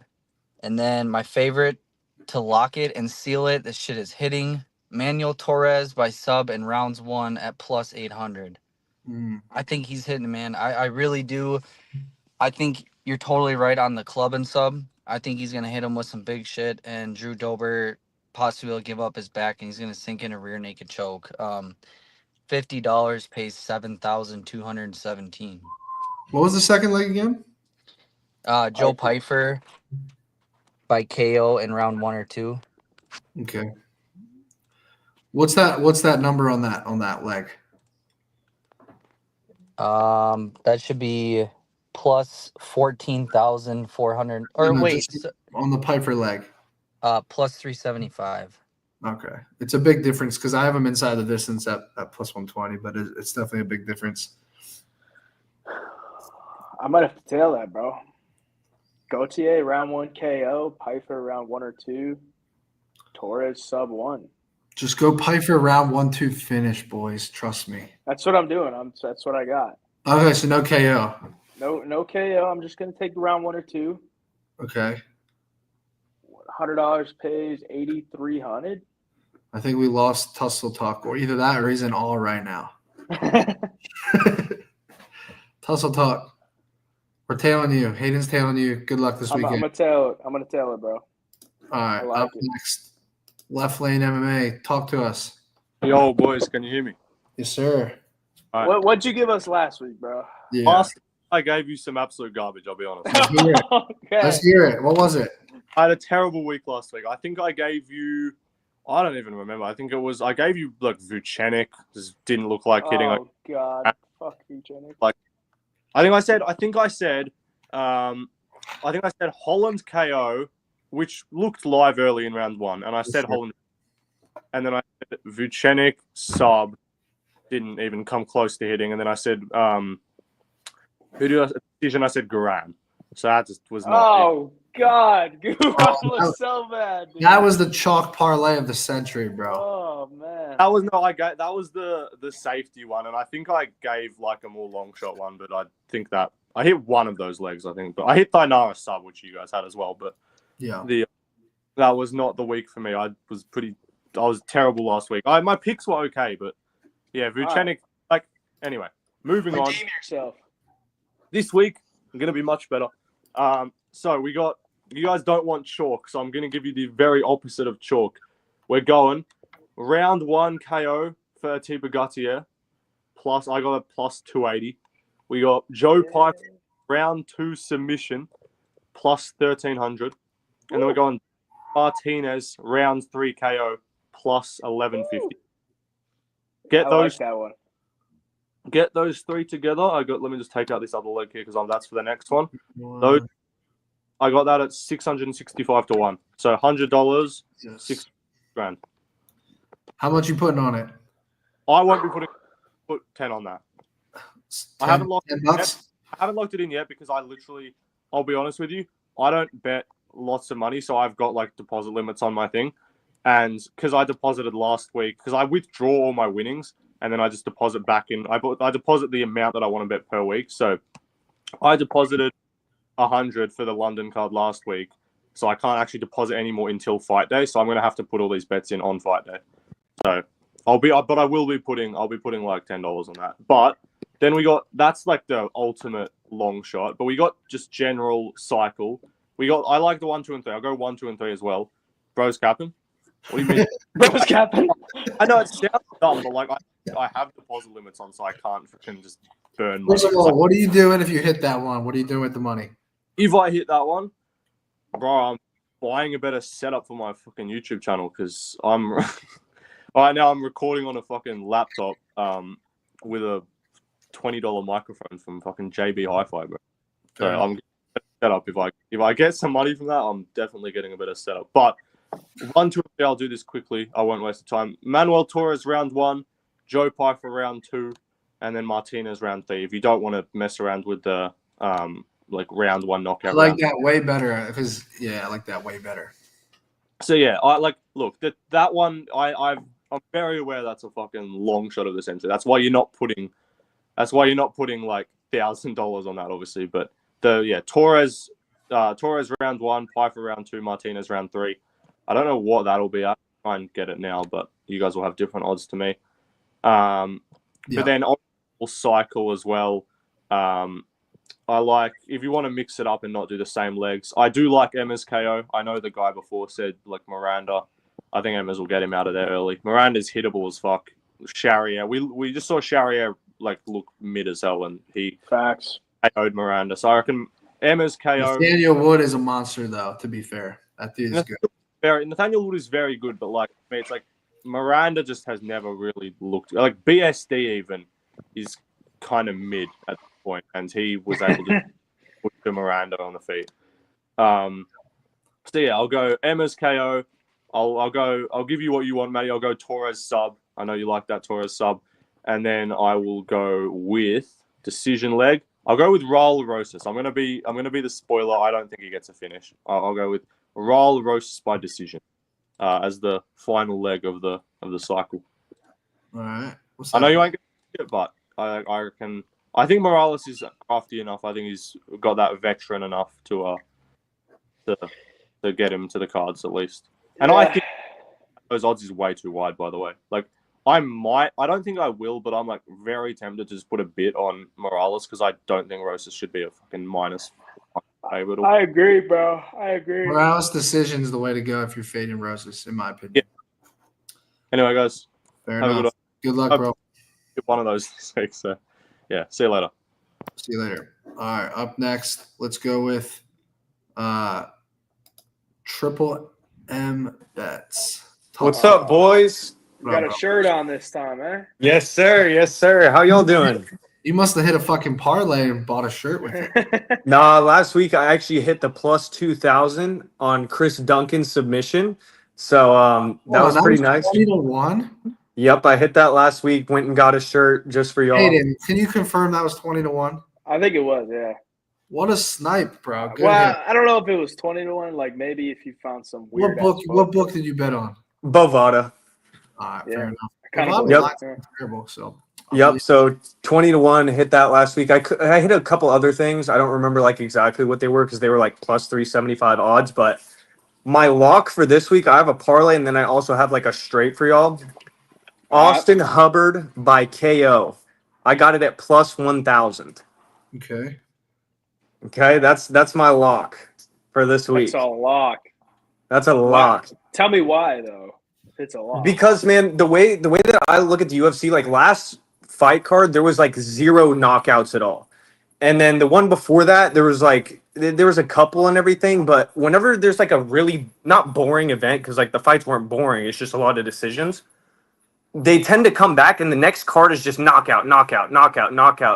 And then my favorite to lock it and seal it, this shit is hitting, Manuel Torres by sub in rounds 1 at plus 800. I think he's hitting, man. I really do. I think you're totally right on the club and sub. I think he's going to hit him with some big shit, and Drew Dober possibly will give up his back, and he's going to sink in a rear naked choke. $50 pays 7,217. What was the second leg again? Joe Pfeiffer by KO in round 1 or 2. Okay. What's that number on that leg? That should be plus 14,400. Or No, wait, on the Pfeiffer leg. Plus 375. Okay, it's a big difference because I have him inside the distance at plus 120, but it's definitely a big difference. I might have to tail that, bro. Gautier round 1 KO, Pfeiffer round 1 or 2, Torres sub 1. Just go Pfeiffer round 1-2 finish, boys. Trust me. That's what I'm doing. That's what I got. Okay, so no KO. No KO. I'm just gonna take round 1 or 2. Okay. $100 pays 8,300. I think we lost Tussle Talk, or either that or he's in all right now. Tussle Talk. We're tailing you. Hayden's tailing you. Good luck this weekend. I'm gonna tail it, bro. All right. Like Up next, Left Lane MMA. Talk to us. Yo, boys, can you hear me? Yes, sir. All right. What'd you give us last week, bro? Yeah. Last I gave you some absolute garbage, I'll be honest. Let's hear it. Okay. Let's hear it. What was it? I had a terrible week last week. I think I gave you, I don't even remember. I think I gave you like Vucenic. Just didn't look like hitting. Oh, God. Fuck you, Jenny. Like, I think I said Holland KO, which looked live early in round 1, and I said Holland, and then I said Vucenic sub, didn't even come close to hitting, and then I said who did I decision? I said Garan, so that just was not. Oh God, Goof, I Oh, was so bad. Dude. That was the chalk parlay of the century, bro. Oh man. That was the safety one, and I think I gave like a more long shot one, but I think that I hit one of those legs, I think. But I hit Thainara sub, which you guys had as well. But yeah, that was not the week for me. I was terrible last week. My picks were okay, but yeah, Vucenic. Like anyway, moving on. Redeem yourself. This week I'm gonna be much better. So we got. You guys don't want chalk, so I'm going to give you the very opposite of chalk. We're going round 1 KO for Atiba Gutierrez. Plus, I got a plus 280. We got Joe Pipe round 2 submission plus 1300. And then we're going Martinez round 3 KO plus 1150. Like that one. Get those three together. Let me just take out this other leg here because that's for the next one. I got that at 665 to 1. So $100, yes. 6 grand. How much you putting on it? I won't be put 10 on that. 10, I haven't locked 10 it bucks? yet. I haven't locked it in yet because I'll be honest with you, I don't bet lots of money, so I've got like deposit limits on my thing. And because I deposited last week, because I withdraw all my winnings and then I just deposit back in. I deposit the amount that I want to bet per week. So I deposited 100 for the London card last week, so I can't actually deposit any more until fight day. So I'm going to have to put all these bets in on fight day. So I'll be like $10 on that. But then that's like the ultimate long shot. But we got just general cycle. I like the 1, 2, and 3. I'll go 1, 2, and 3 as well. Bro's capping. What do you mean? Bro's capping. I know it sounds dumb, but like I have deposit limits on, so I can't freaking just burn. First of all, what are you doing if you hit that one? What are you doing with the money? If I hit that one, bro, I'm buying a better setup for my fucking YouTube channel because right now I'm recording on a fucking laptop with a $20 microphone from fucking JB Hi-Fi, bro. So I'm getting a setup. If I get some money from that, I'm definitely getting a better setup. But 1, 2, 3, I'll do this quickly. I won't waste the time. Manuel Torres round 1, Joe Piper round 2, and then Martinez round 3. If you don't want to mess around with the like round 1 knockout. I like that way better because I like that way better. So yeah, I like look that one. I'm very aware that's a fucking long shot of the century. That's why you're not putting like $1,000 on that, obviously. But Torres round 1, Piper round 2, Martinez round 3. I don't know what that'll be. I'll try and get it now, but you guys will have different odds to me. But then on cycle as well. I like, if you want to mix it up and not do the same legs, I do like Emma's KO. I know the guy before said like Miranda. I think Emma's will get him out of there early. Miranda's hittable as fuck. Sharia, we just saw Sharia like look mid as hell, and he KO'd Miranda. So I reckon Emma's KO. Nathaniel Wood is a monster, though. To be fair, that dude is good. Nathaniel Wood is very good, but like it's like Miranda just has never really looked like BSD even is kind of mid at this point, and he was able to put the Miranda on the feet. So yeah, I'll go Emma's KO. I'll give you what you want, Matty. I'll go Torres sub. I know you like that Torres sub. And then I will go with decision leg. I'll go with Raul Rosas. I'm gonna be the spoiler. I don't think he gets a finish. I'll go with Raul Rosas by decision as the final leg of the cycle. All right. I know you ain't gonna it, but I reckon I think Morales is crafty enough. I think he's got that veteran enough to get him to the cards at least. And I think those odds is way too wide, by the way. Like I don't think I will, but I'm like very tempted to just put a bit on Morales because I don't think Rosas should be a fucking minus favorite. I agree, bro. I agree. Morales decision is the way to go if you're fading Rosas, in my opinion. Yeah. Anyway, guys. Fair enough. Good luck, bro. Get one of those this week. So, yeah. See you later. See you later. All right. Up next, let's go with Triple M Betts. What's up, boys? You got a shirt on this time, eh? Yes, sir. Yes, sir. How y'all doing? You must have hit a fucking parlay and bought a shirt with it. Nah, last week I actually hit the plus 2,000 on Chris Duncan's submission. So that was pretty nice. 20-1? Yep, I hit that last week. Went and got a shirt just for y'all. Jaden, can you confirm that was 20-1? I think it was, yeah. What a snipe, bro. Good hit. Well, I don't know if it was 20 to 1. Like maybe if you found some weird. What book did you bet on? Bovada. All right, fair enough. Kind of terrible. So. Yep. So 20 to 1 hit that last week. I hit a couple other things. I don't remember like exactly what they were because they were like plus 375 odds. But my lock for this week, I have a parlay, and then I also have like a straight for y'all. Austin Hubbard by KO. I got it at plus 1,000. Okay. Okay, that's my lock for this week. That's a lock. That's a lock. Tell me why though. It's a lock. Because man, the way that I look at the UFC, like last fight card, there was like 0 knockouts at all. And then the one before that, there was a couple and everything, but whenever there's like a really not boring event, because like the fights weren't boring, it's just a lot of decisions. They tend to come back, and the next card is just knockout,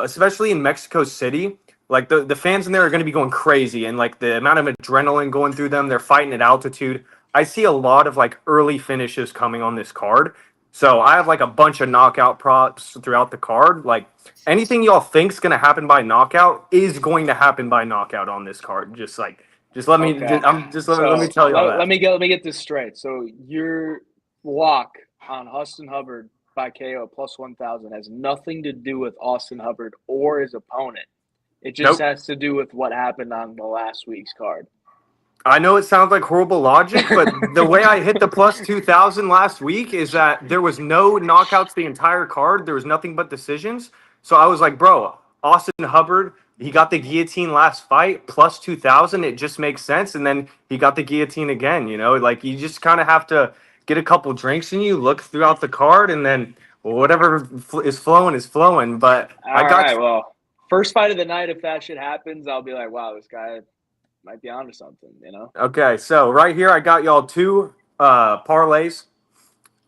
especially in Mexico City. Like the fans in there are going to be going crazy, and like the amount of adrenaline going through them, they're fighting at altitude. I see a lot of like early finishes coming on this card. So I have like a bunch of knockout props throughout the card. Like anything y'all think's going to happen by knockout is going to happen by knockout on this card. Just let me tell you all that. Let me get this straight. So your lock on Austin Hubbard by KO plus 1,000 has nothing to do with Austin Hubbard or his opponent. It just has to do with what happened on the last week's card. I know it sounds like horrible logic, but the way I hit the plus 2,000 last week is that there was no knockouts the entire card. There was nothing but decisions. So I was like, bro, Austin Hubbard, he got the guillotine last fight, plus 2,000. It just makes sense. And then he got the guillotine again, you know? Like, you just kind of have to get a couple drinks in you, look throughout the card, and then whatever is flowing is flowing. But well, first fight of the night, if that shit happens, I'll be like, wow, this guy might be onto something, you know? Okay, so right here I got y'all 2 parlays.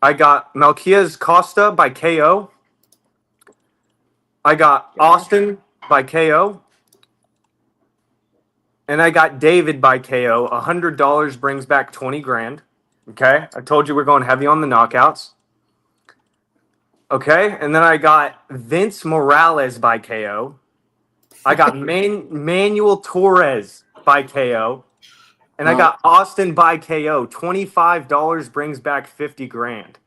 I got Melquias Costa by KO. I got Austin by KO. And I got David by KO. $100 brings back 20 grand. Okay, I told you we're going heavy on the knockouts. Okay, and then I got Vince Morales by KO. I got Manuel Torres by KO. And I got Austin by KO. $25 brings back 50 grand.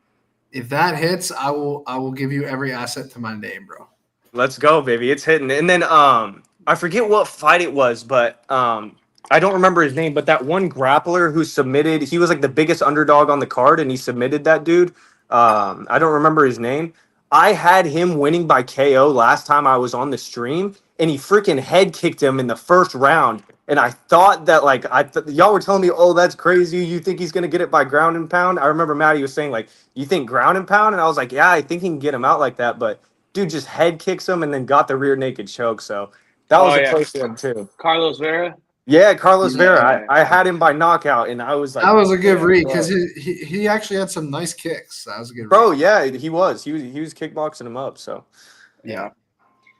If that hits, I will give you every asset to my name, bro. Let's go, baby. It's hitting. And then I forget what fight it was, but I don't remember his name, but that one grappler who submitted, he was like the biggest underdog on the card, and he submitted that dude. I don't remember his name. I had him winning by KO last time I was on the stream, and he freaking head kicked him in the first round. And I thought that, like, y'all were telling me, oh, that's crazy. You think he's going to get it by ground and pound? I remember Matty was saying, like, you think ground and pound? And I was like, yeah, I think he can get him out like that. But dude just head kicks him and then got the rear naked choke. So that was a close one, too. Carlos Vera? Yeah, Carlos Vera. I had him by knockout, and I was like, that was a good read because he actually had some nice kicks. That was a good read. Bro, yeah, he was kickboxing him up. So yeah,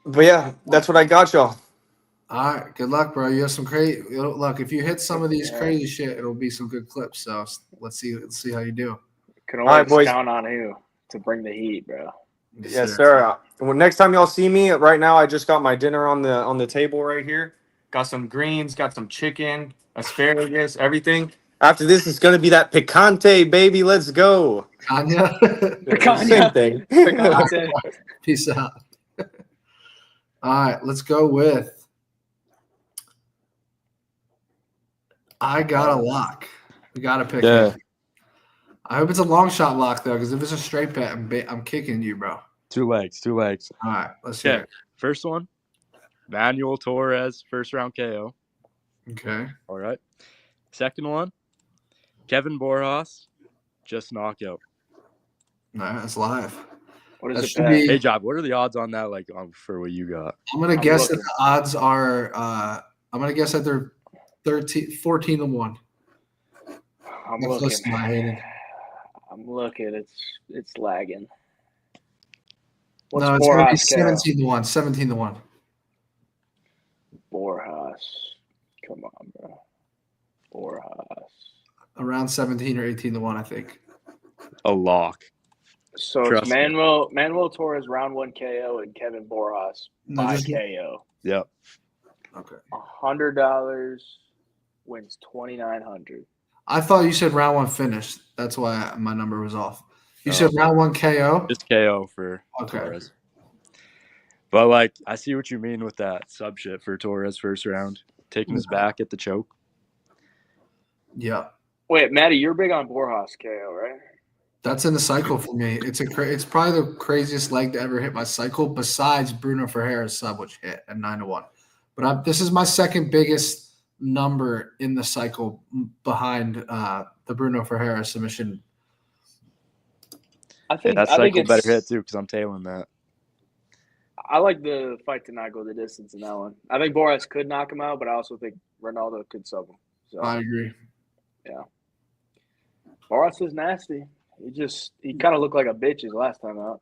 but yeah, that's what I got, y'all. All right, good luck, bro. You have some crazy look. If you hit some of these crazy shit, it'll be some good clips. So let's see how you do. Can always count on you to bring the heat, bro. Yes, sir. Well, next time y'all see me, right now I just got my dinner on the table right here. Got some greens, got some chicken, asparagus, everything. After this, it's going to be that picante, baby. Let's go. Picanha. Same thing. Picante. Peace out. All right, let's go with. I got a lock. We got to pick it. I hope it's a long shot lock, though, because if it's a straight bet, I'm kicking you, bro. 2 legs. All right, let's hear it. First one. Manuel Torres, first round KO. Okay. All right. Second one, Kevin Borjas, just knockout. No, that's live. What is it? Hey, Job, what are the odds on that? Like for what you got? I'm gonna guess that the odds are. I'm gonna guess that they're 14 to 1. I'm looking. It's lagging. What's no, it's gonna be 17 to 1. 17 to 1. Borjas. Come on, bro. Borjas. Around 17 or 18 to 1, I think. A lock. So it's Manuel Torres round 1 KO and Kevin Borjas by KO. Yep. Okay. $100 wins $2,900. I thought you said round one finished. That's why my number was off. You Oh. said round one KO? Just KO for Torres. But, like, I see what you mean with that sub shit for Torres first round. Taking his back at the choke. Yeah. Wait, Matty, you're big on Borjas KO, right? That's in the cycle for me. It's probably the craziest leg to ever hit my cycle besides Bruno Ferreira's sub, which hit at 9-1. But this is my second biggest number in the cycle behind the Bruno Ferreira submission. I think that I think cycle it's better hit too because I'm tailing that. I like the fight to not go the distance in that one. I think Borjas could knock him out, but I also think Ronaldo could sub him. So I agree. yeah, Borjas is nasty. He kind of looked like a bitch his last time out.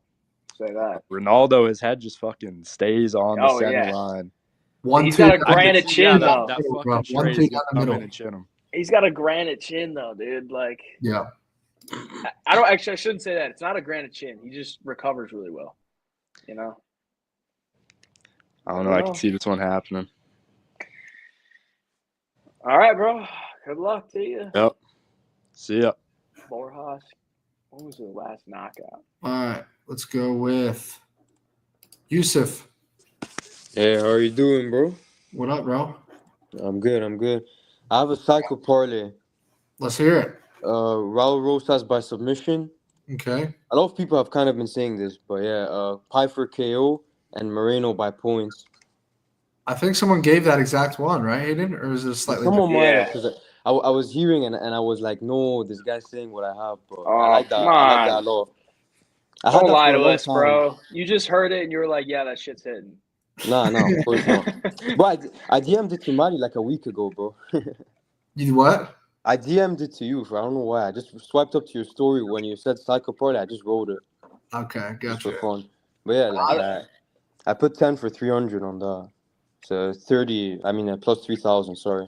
Say that. Ronaldo, his head just fucking stays on the center line. He's got a granite chin though. That fucking Trey's gonna come in and chin him. He's got a granite chin though, dude. Like, yeah. I shouldn't say that. It's not a granite chin. He just recovers really well. You know. I don't know. I can see this one happening. All right, bro. Good luck to you. Yep. See ya. Borjas. When was the last knockout? All right. Let's go with Yousef. Hey, how are you doing, bro? What up, bro? I'm good. I have a cycle parlay. Let's hear it. Raul Rosas by submission. Okay. A lot of people have kind of been saying this, but yeah, Pfeiffer KO and Moreno by points. I think someone gave that exact one, right, Hayden? Or is it slightly Someone different? might have, because I was hearing and I was like, no, this guy's saying what I have, but Oh, I like that. come I like on. that a lot. I had Don't that lie for a to long us, time. bro. You just heard it and you were like, yeah, that shit's hitting. Nah, of course not. But I DM'd it to Matty like a week ago, bro. You what? I DM'd it to you, I don't know why. I just swiped up to your story when you said Psycho Parlay. I just wrote it. Okay, Just gotcha. for fun. But yeah, like I put 10 for 300 on that. So 30, plus 3,000, sorry.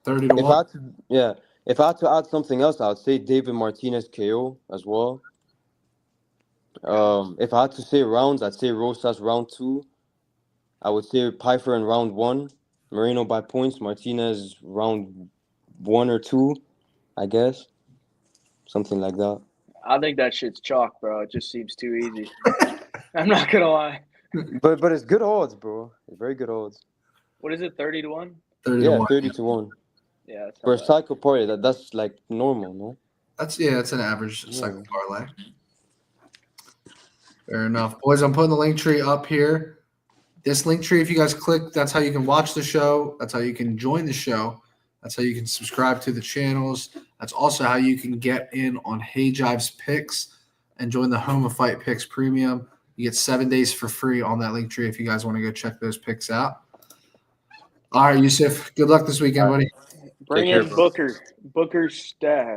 30 to If 1. I had to, if I had to add something else, I would say David Martinez KO as well. If I had to say rounds, I'd say Rosas round 2. I would say Pfeiffer in round 1, Moreno by points, Martinez round 1 or 2, I guess. Something like that. I think that shit's chalk, bro. It just seems too easy. I'm not going to lie. But it's good odds, bro. It's very good odds. What is it, 30 to 1? 30 to 1. 30 to 1. Yeah. For a cycle parlay, that's like normal, no? That's an average cycle parlay. Fair enough. Boys, I'm putting the link tree up here. This link tree, if you guys click, that's how you can watch the show. That's how you can join the show. That's how you can subscribe to the channels. That's also how you can get in on Hayvjive's picks and join the Home of Fight Picks Premium. You get 7 days for free on that link tree if you guys want to go check those picks out. All right, Yousef, good luck this weekend, buddy. Bring in Booker. Booker Stee.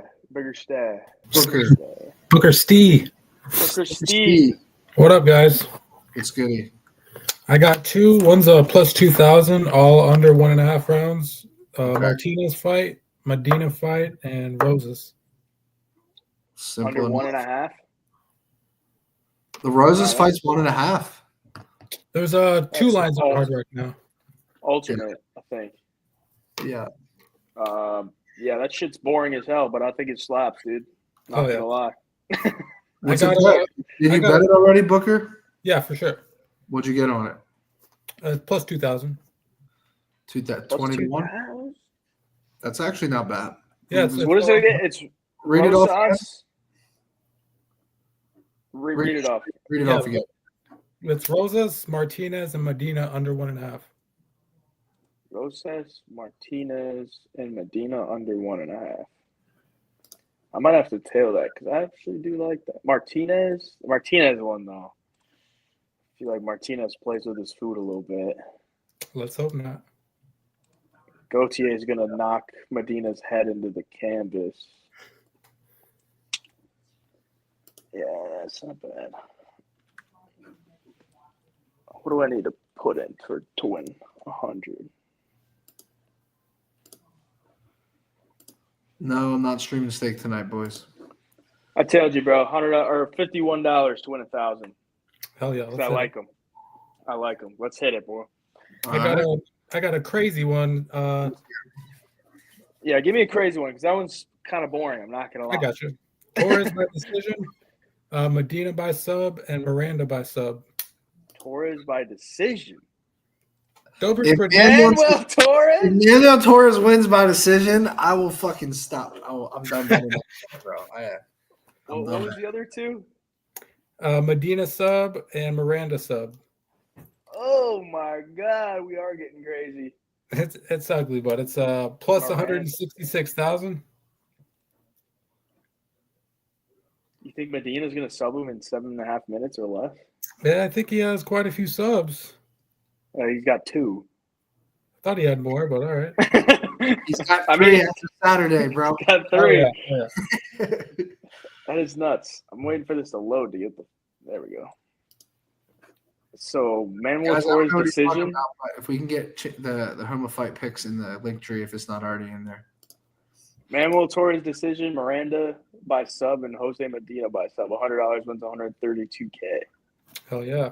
Booker Stee. What up, guys? It's goody. I got two. One's a plus 2,000, all under 1.5 rounds. Martinez fight, Medina fight, and Roses. Simple under 1.5. The Roses fight's 1.5. There's two lines on hard right now. Alternate, I think. Yeah. Yeah, that shit's boring as hell, but I think it slaps, dude. Not gonna lie. Did you bet it already, Booker? Yeah, for sure. What'd you get on it? Plus 2,000. 20 to 1. That's actually not bad. Yeah. What is it again? It's read it off. Read it off. Read it off again. It's Rosas, Martinez, and Medina under 1.5. Rosas, Martinez, and Medina under 1.5. I might have to tail that because I actually do like that. Martinez won though. I feel like Martinez plays with his food a little bit. Let's hope not. Gauthier is gonna knock Medina's head into the canvas. Yeah, that's not bad. What do I need to put in to win 100? No, I'm not streaming steak tonight, boys. I told you, bro. $100 or $51 to win 1,000. Hell yeah! I like them. Let's hit it, boy. I I got a crazy one. Yeah, give me a crazy one because that one's kind of boring. I'm not gonna lie. I got you. Torres by decision, Medina by sub, and Miranda by sub. Torres by decision. Dober's If pretty. Manuel Torres. If Manuel Torres wins by decision, I will fucking stop. I'm done betting that shit, bro. What was the other two? Medina sub and Miranda sub. Oh my God, we are getting crazy. It's ugly, but it's plus Miranda. 166,000. You think Medina's gonna sub him in 7.5 minutes or less? Yeah, I think he has quite a few subs. He's got 2. I thought he had more, but all right. He's got 3 after Saturday, bro. He's got 3. Oh, yeah. That is nuts. I'm waiting for this to load to get the. There we go. So Manuel Guys, I don't Torres know what he's talking decision. about, but if we can get the Homo Fight picks in the link tree, if it's not already in there. Manuel Torres decision. Miranda by sub and Jose Medina by sub. $100 wins 132K. Hell yeah.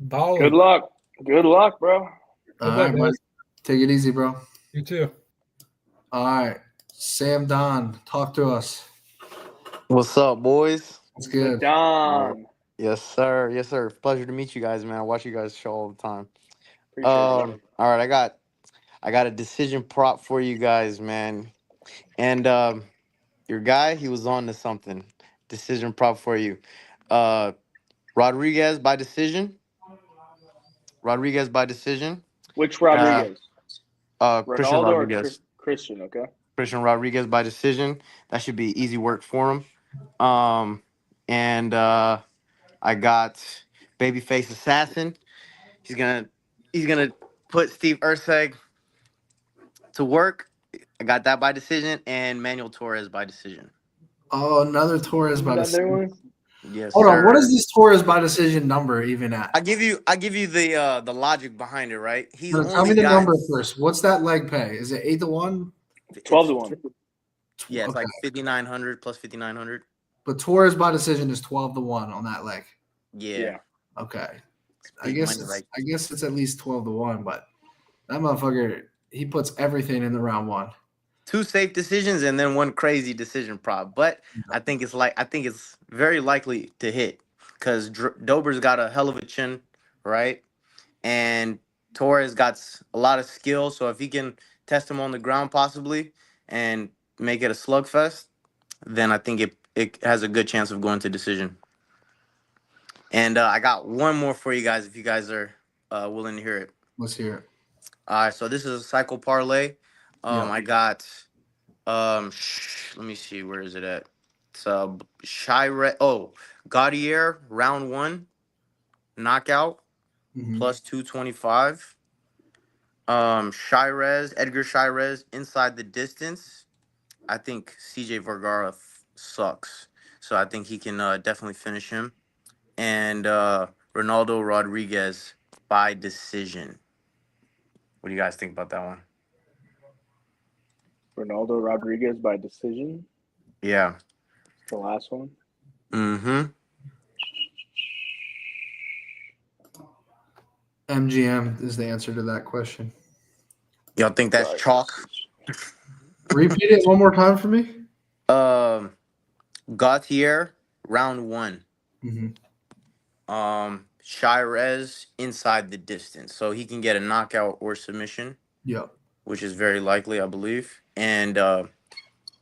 Ball. Good luck. Good luck, bro. All right, buddy. Take it easy, bro. You too. All right. Sam Don, talk to us. What's up, boys? What's good? Don. Yes, sir. Yes, sir. Pleasure to meet you guys, man. I watch you guys show all the time. Appreciate it. All right, I got a decision prop for you guys, man. And your guy, he was on to something. Decision prop for you. Rodriguez by decision. Rodriguez by decision. Which Rodriguez? Christian Ronaldo Rodriguez. or Christian? Okay. Christian Rodriguez by decision. That should be easy work for him. And I got Babyface Assassin. He's gonna put Steve Erceg to work. I got that by decision, and Manuel Torres by decision. Oh, another Torres by decision. Yes. Hold sir. on. What is this Torres by decision number even at? I give you the logic behind it, right? He's No, tell me the number first. What's that leg pay? Is it 8-1? 12-1. Yeah, it's Okay. like 5,900 plus 5,900. But Torres by decision is 12-1 on that leg. Yeah. Okay. I big guess money, it's at least 12-1, but that motherfucker, he puts everything in the round one. 2 safe decisions and then 1 crazy decision prop. But I think it's very likely to hit because Dober's got a hell of a chin, right? And Torres got a lot of skill. So if he can test him on the ground possibly and make it a slugfest, then I think it has a good chance of going to decision. And I got one more for you guys if you guys are willing to hear it. Let's hear it. All right, so this is a cycle parlay. I got let me see, where is it at? It's Gaudier round 1 knockout plus 225. Edgar Shirez inside the distance. I think CJ Vergara sucks, so I think he can definitely finish him. And Ronaldo Rodriguez by decision. What do you guys think about that one? Ronaldo Rodriguez by decision. Yeah. The last one. Mm-hmm. MGM is the answer to that question. Y'all think that's chalk? Repeat it one more time for me. Gautier round 1. Shirez inside the distance, so he can get a knockout or submission. Yeah. Which is very likely, I believe. And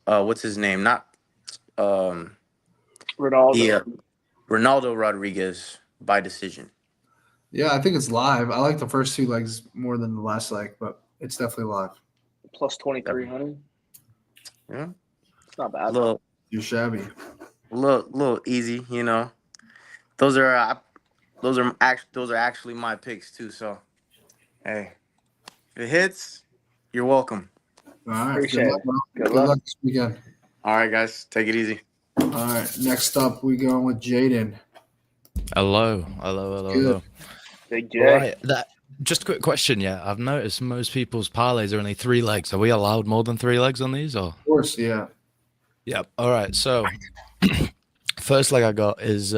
what's his name? Not Ronaldo. Yeah, Ronaldo Rodriguez by decision. Yeah, I think it's live. I like the first 2 legs more than the last leg, but it's definitely live. Plus 2,300. Yeah, it's not bad. You're shabby. Little easy, you know. Those are actually my picks too. So, hey, if it hits, you're welcome. All right. Appreciate Good luck, it. bro. Good Good luck. luck this weekend. All right, guys, take it easy. All right. Next up, we going with Jaden. Hello. Good. Big J. Right, just a quick question. Yeah, I've noticed most people's parlays are only 3 legs. Are we allowed more than 3 legs on these? Or Of course, yeah. yeah. All right. So first leg I got is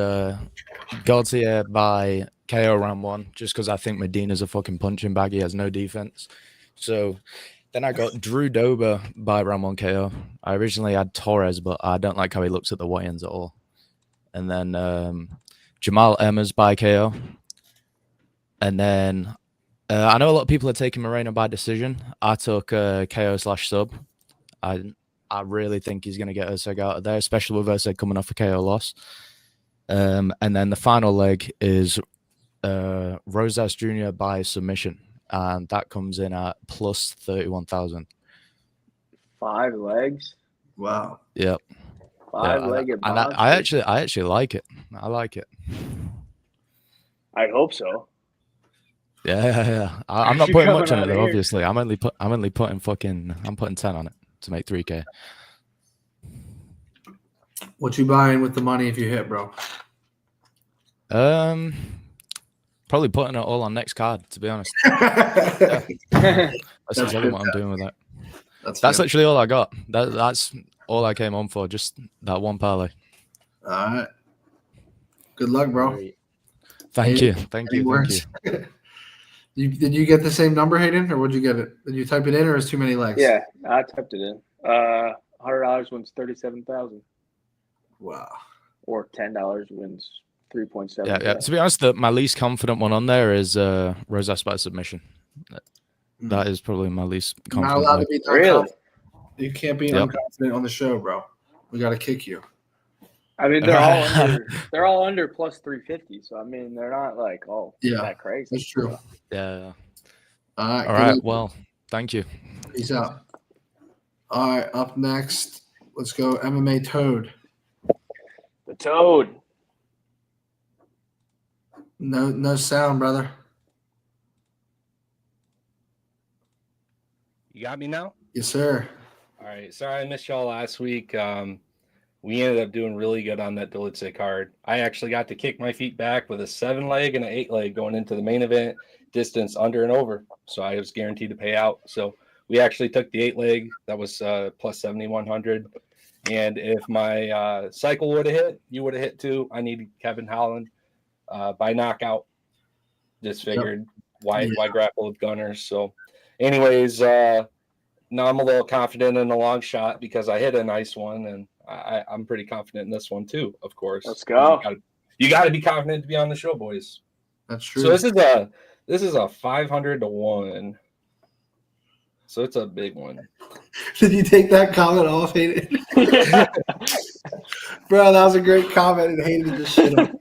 Gautier by KO round 1, just because I think Medina's a fucking punching bag. He has no defense. So then I got Drew Dober by round 1 KO. I originally had Torres, but I don't like how he looks at the weigh-ins at all. And then Jamal Emmers by KO. And then I know a lot of people are taking Moreno by decision. I took KO/sub. I really think he's going to get Usyk out of there, especially with Usyk coming off a KO loss. And then the final leg is Rosas Jr. by submission, and that comes in at plus 31,000. 5 legs. Wow. Yep. 5-legged and monster. I actually like it. I like it. I hope so. Yeah. I'm not putting much on it though. Obviously, I'm only putting I'm putting 10 on it to make 3K. What you buying with the money if you hit, bro? Probably putting it all on next card, to be honest. That's exactly what I'm doing with that. That's literally all I got. That's all I came on for, just that one parlay. All right. Good luck, bro. Thank you. Did you get the same number, Hayden, or would you get it? Did you type it in, or is too many legs? Yeah, I typed it in. $100 wins 37,000. Wow. Or $10 wins 3.7. Yeah. To be honest, my least confident one on there is Rosas by submission. That is probably my least confident. Not allowed to be really. You can't be unconfident on the show, bro. We got to kick you. I mean, they're all under plus 350. So I mean, they're not like that crazy. That's true. Yeah. All right. All right. Well, thank you. Peace out. All right. Up next, let's go MMA Toad. The Toad. No sound, brother. You got me now? Yes, sir. All right. Sorry I missed y'all last week. We ended up doing really good on that Dulce card. I actually got to kick my feet back with a 7-leg and an 8-leg going into the main event, distance under and over. So I was guaranteed to pay out. So we actually took the 8-leg. That was plus 7,100. And if my cycle would have hit, you would have hit too. I needed Kevin Holland by knockout. Just figured why grapple with Gunners. So anyways, now I'm a little confident in the long shot because I hit a nice one, and I'm pretty confident in this one too, of course. Let's go. You got to be confident to be on the show, boys. That's true. So this is a 500 to 1. So it's a big one. Did you take that comment off, Hayden? Bro, that was a great comment, and Hayden just shit on.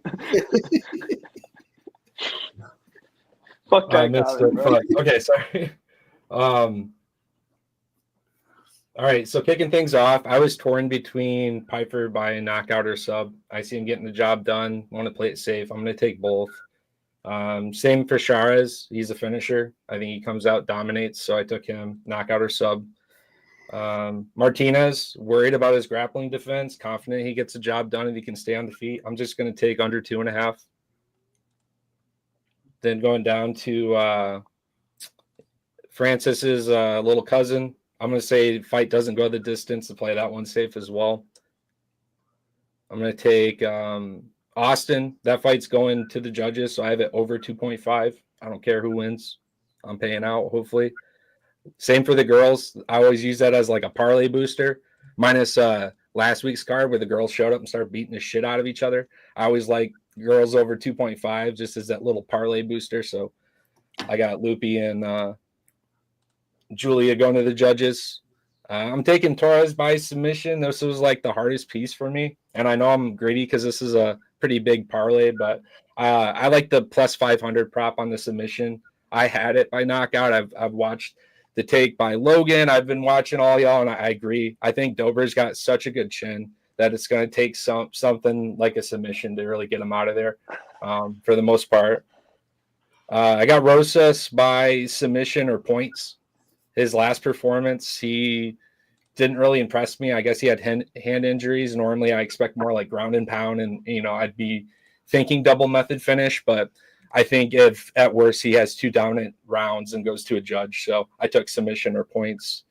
Fuck that comment, bro. Okay, sorry. All right, so kicking things off, I was torn between Piper by a knockout or sub. I see him getting the job done. Want to play it safe. I'm going to take both. Same for Sharaz. He's a finisher. I think he comes out, dominates, so I took him knockout or sub. Martinez, worried about his grappling defense, confident he gets the job done and he can stay on the feet. I'm just going to take under 2.5. Then going down to Francis's little cousin. I'm going to say fight doesn't go the distance to play that one safe as well. I'm going to take Austin. That fight's going to the judges, so I have it over 2.5. I don't care who wins. I'm paying out, hopefully. Same for the girls. I always use that as like a parlay booster, minus last week's card where the girls showed up and started beating the shit out of each other. I always like girls over 2.5 just as that little parlay booster. So I got Loopy and Julia going to the judges. I'm taking Torres by submission. This was like the hardest piece for me. And I know I'm greedy because this is a pretty big parlay, but I like the plus 500 prop on the submission. I had it by knockout. I've watched the take by Logan. I've been watching all y'all, and I agree. I think Dober's got such a good chin that it's going to take something like a submission to really get him out of there for the most part. I got Rosas by submission or points. His last performance, he didn't really impress me. I guess he had hand injuries. Normally, I expect more like ground and pound, and I'd be thinking double method finish. But I think if at worst he has 2 dominant rounds and goes to a judge, so I took submission or points.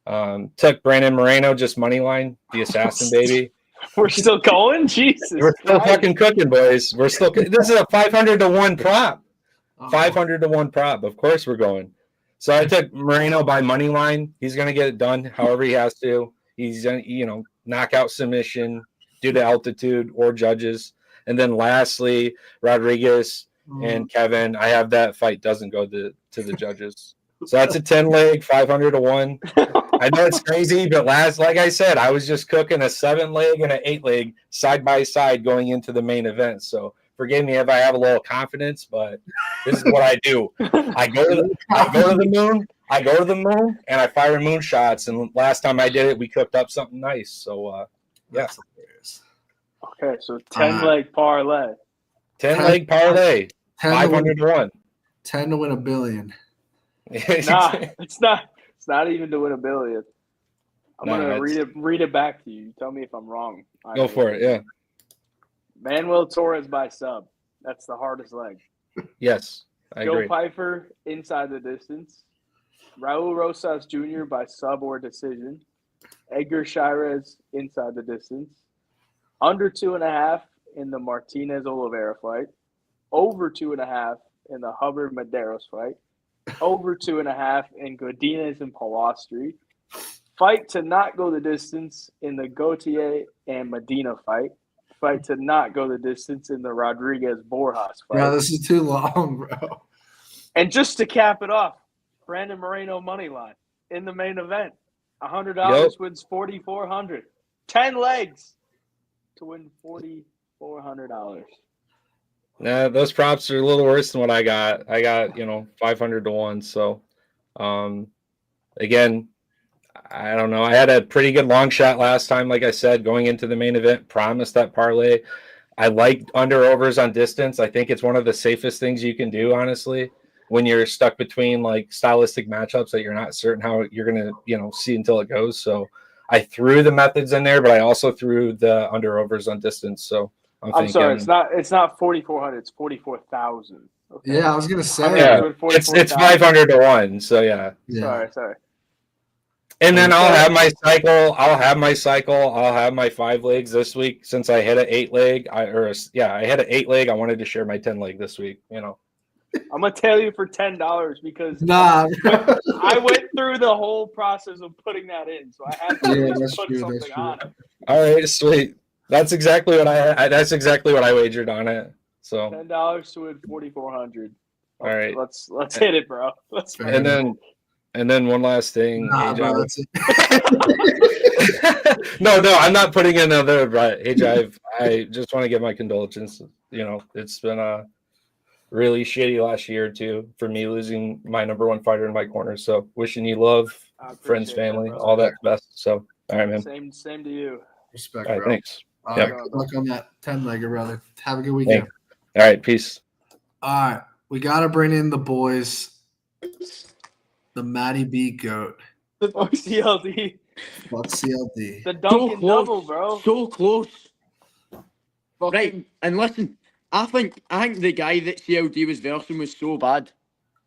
Took Brandon Moreno just money line, the assassin baby. We're still going? Jesus. We're still Christ. fucking cooking, boys. We're still. This is a 500 to 1 prop. 500 to 1 prop. Of course we're going. So I took Moreno by money line. He's gonna get it done however he has to. He's gonna, knockout submission due to altitude or judges. And then lastly, Rodriguez and Kevin. I have that fight doesn't go to the judges. So that's a 10 leg, 500 to 1. I know it's crazy, but like I said, I was just cooking a 7 leg and an 8 leg side by side going into the main event. So forgive me if I have a little confidence, but this is what I do. I go to the moon, and I fire moon shots. And last time I did it, we cooked up something nice. So yeah. Okay, so 10 leg parlay. 10 leg parlay. 500 to 1. 10 to win $1 billion. Nah, it's not. It's not even to win $1 billion. I'm gonna read it back to you. You tell me if I'm wrong. Go for it. Yeah. Manuel Torres by sub. That's the hardest leg. Yes, I agree. Joe Pyfer inside the distance. Raul Rosas Jr. by sub or decision. Edgar Shirez inside the distance. Under 2.5 in the Martinez Oliveira fight. Over 2.5 in the Hubbard Medeiros fight. Over 2.5 in Godinez and Palastri. Fight to not go the distance in the Gautier and Medina fight. Fight to not go the distance in the Rodriguez Borjas fight. Yeah, this is too long, bro. And just to cap it off, Brandon Moreno money line in the main event. $100 wins $4,400. 10 legs to win $4,400. Nah, those props are a little worse than what I got. I got 500 to 1. So, again, I don't know. I had a pretty good long shot last time, like I said, going into the main event. Promised that parlay. I like under overs on distance. I think it's one of the safest things you can do, honestly, when you're stuck between like stylistic matchups that you're not certain how you're gonna see until it goes. So I threw the methods in there, but I also threw the under overs on distance. So I'm sorry, it's not 4,400. It's 44,000. Okay. Yeah, I was gonna say. Yeah, it's 500 to 1. So yeah. Sorry. And then I'll have my cycle. I'll have my 5 legs this week since I hit an 8 leg. I hit an 8 leg. I wanted to share my 10 leg this week. I'm gonna tell you for $10 because I went through the whole process of putting that in, so I had to put something on it. All right, sweet. That's exactly what I wagered on it. So $10 to win $4,400. All right, let's hit it, bro. And then one last thing. Bro, no, I'm not putting in another. But Hayvjive, I just want to give my condolences. It's been a really shitty last year or two for me losing my number 1 fighter in my corner. So wishing you love, friends, family, all that best. So all right, man. Same to you. Respect, all right, bro. thanks. All right, good luck on that 10-legger, brother. Have a good weekend. Thanks. All right, peace. All right, we gotta bring in the boys. The Matty B goat. The fuck CLD. Fuck CLD. The Dunkin' double, bro. So close. Right, and listen, I think the guy that CLD was versing was so bad.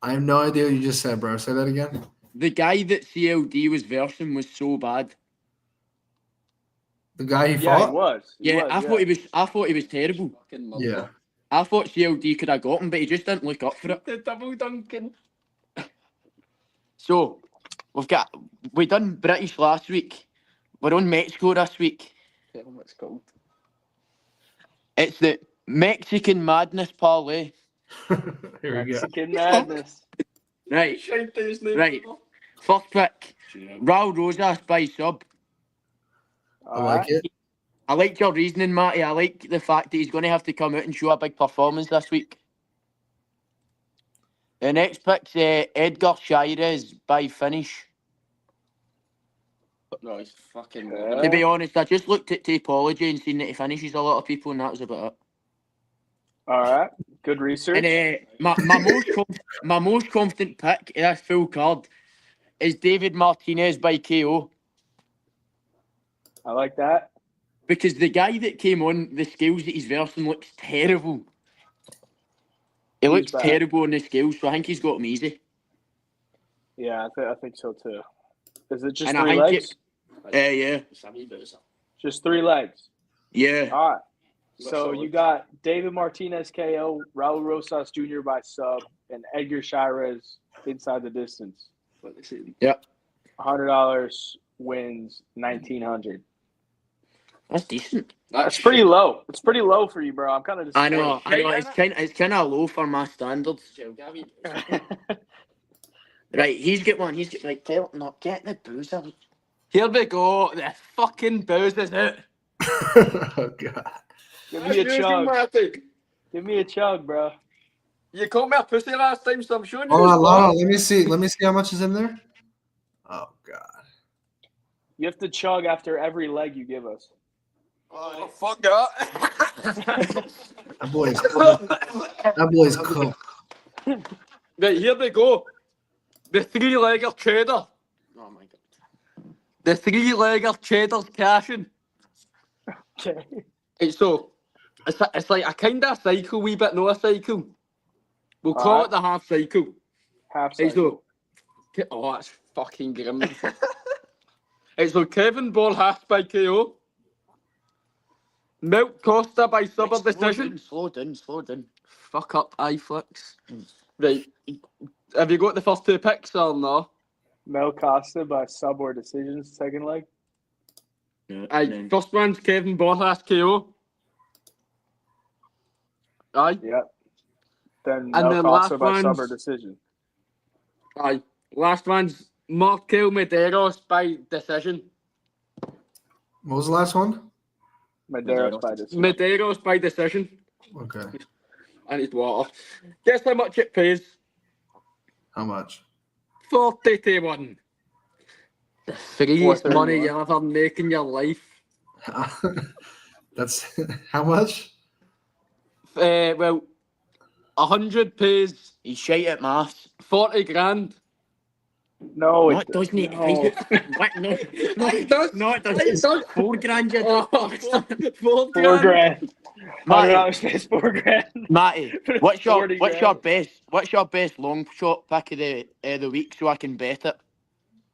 I have no idea what you just said, bro. Say that again. The guy that CLD was versing was so bad. The guy he fought? Yeah, he was. I thought he was terrible. Yeah. I thought CLD could have got him, but he just didn't look up for it. The double Dunkin'. So we done British last week. We're on Mexico this week. Tell them what it's called. It's the Mexican Madness Parlay. Here we go. Mexican Madness. Right. First pick. Raul Rosas by sub. I like it. I like your reasoning, Matty. I like the fact that he's going to have to come out and show a big performance this week. The next pick's Edgar Shirez by finish. No, he's fucking. To be honest, I just looked at Tapology and seen that he finishes a lot of people, and that was about it. All right, good research. And my most confident pick in this full card is David Martinez by KO. I like that. Because the guy that came on, the scales that he's versing looks terrible. He looks terrible on the scales, so I think he's got him easy. Yeah, I think so too. Is it just And 3 legs? Yeah. Just 3 legs. Yeah. All right. So you got David Martinez KO, Raul Rosas Jr. by sub, and Edgar Shirez inside the distance. Yep. $100 wins 1,900. That's decent. That's pretty low. It's pretty low for you, bro. I'm kind of I disappointed. know. It's kind of low for my standards. Right, he's got one. He's got right. Not get the boozer. Here we go. The fucking boozer's out. Oh god. Give me a chug. Give me a chug, bro. You called me a pussy last time, so I'm showing you. Hold on. Let me see. Let me see how much is in there. Oh god. You have to chug after every leg you give us. Oh, fuck that. That boy's cooked. That boy's cooked. Right, here we go. The three-legger trader. Oh my god. The three-legger trader's cashing. Okay. Right, so it's like a kind of cycle, wee bit, no a cycle. We'll call Alright. it the half cycle. Half Right, cycle. so, oh, that's fucking grim. Right, so Kevin Borjas by KO. Milk Costa by sub decision. Slow down. Fuck up, iFlix. Right. Have you got the first two picks or no? Mel Costa by sub or decision, second leg. Aye, first one's Kevin Borjas KO. Aye. Yep. Then And Mel then Costa last by sub or one's decision. aye. Last one's Markel Medeiros by decision. What was the last one? Medeiros by decision. Medeiros by decision. Okay. I need water. Guess how much it pays? How much? 40 to 1. The freest 431. money you'll ever make in your life. That's how much? Well, 100 pays. He's shite at maths. 40 grand. No, No, it doesn't. No. What? No, it does. No, it doesn't. 4 grand. You Oh, 4 4 grand. Matty, $100 pays 4 grand. Matty, what's 40 your grand. best long shot pick of the week so I can bet it?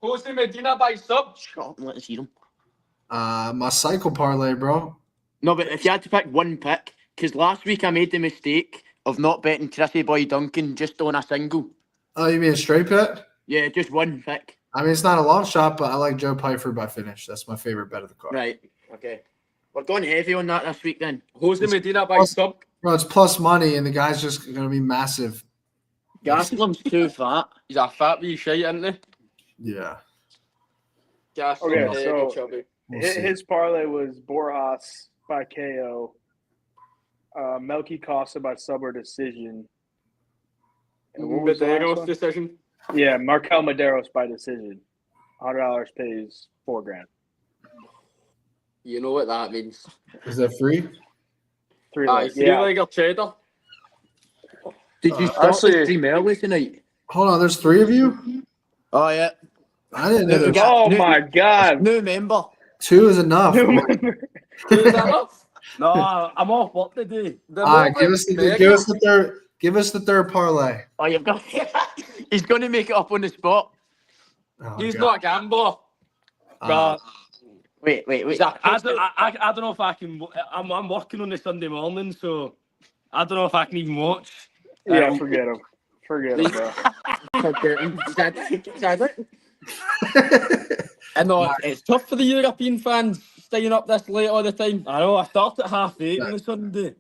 Jose Medina by sub. Shut up and let us hear him. My cycle parlay, bro. No, but if you had to pick one pick, because last week I made the mistake of not betting Chrissy Boy Duncan just on a single. Oh, you mean a straight bet? Yeah, just one pick. I mean, it's not a long shot, but I like Joe Pfeiffer by finish. That's my favorite bet of the card. Right. Okay. We're going heavy on that this week then. Jose Medina by sub. Bro, it's plus money, and the guy's just going to be massive. Gaslam's too fat. He's a fat wee shite, isn't he? Yeah. Gaslam, Okay, so chubby. his parlay was Borjas by KO, Melky Costa by sub or decision. And what was the last Medeiros one? decision. Yeah, Markel Medeiros by decision. $100 pays 4 grand. You know what that means. Is that free? 3 Aye, legs. 3 Yeah. legger cheddar. Did you start actually- the stream early tonight? Hold on, there's 3 of you? Oh, yeah. I didn't know We there got- Oh new- my God. New member. 2 is enough. New member. No, I'm off work today. All right, give us the third parlay. Oh, you've got. He's going to make it up on the spot. Oh, He's God. not a gambler. But Wait. I don't know if I can. I'm working on the Sunday morning, so I don't know if I can even watch. Yeah, forget him. Forget him, bro. I know it's tough for the European fans staying up this late all the time. I know. I start at 8:30 on the Sunday.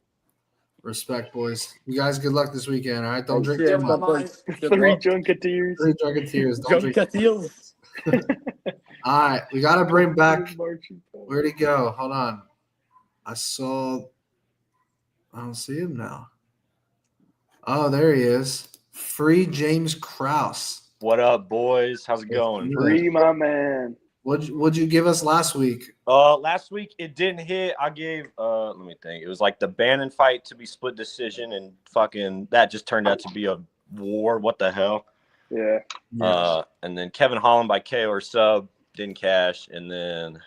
Respect, boys. You guys, good luck this weekend, all right? Don't drink Yeah, too much. man. 3 Junketeers. 3 Junketeers. Don't drink. Junketeers. All right, we got to bring back. Where'd he go? Hold on. I don't see him now. Oh, there he is. Free James Krauss. What up, boys? How's it going? Free my man. What'd you give us last week? Last week it didn't hit. I gave let me think. It was like the Bannon fight to be split decision, and fucking that just turned out to be a war. What the hell? Yeah. And then Kevin Holland by KO or sub didn't cash, and then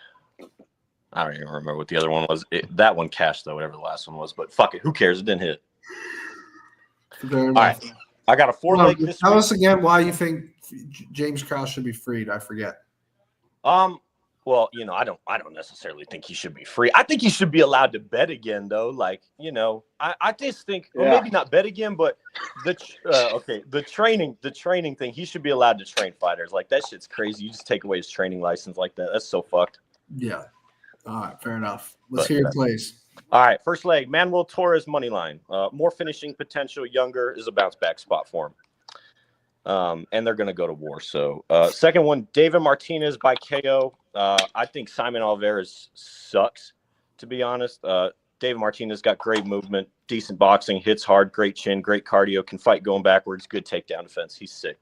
I don't even remember what the other one was. That one cashed though, whatever the last one was. But fuck it, who cares? It didn't hit. All right, I got a 4-leg this Tell week. us again why you think James Krauss should be freed. I forget. Well, Well, I don't necessarily think he should be free. I think he should be allowed to bet again, though. Like, I just think, or maybe not bet again, but the training thing. He should be allowed to train fighters. Like, that shit's crazy. You just take away his training license like that. That's so fucked. Yeah. All right, fair enough. Let's hear your plays. All right, first leg, Manuel Torres money line. More finishing potential, younger, is a bounce back spot for him. And they're going to go to war. So, second one, David Martinez by KO. I think Simon Alvarez sucks, to be honest. David Martinez got great movement, decent boxing, hits hard, great chin, great cardio, can fight going backwards, good takedown defense. He's sick.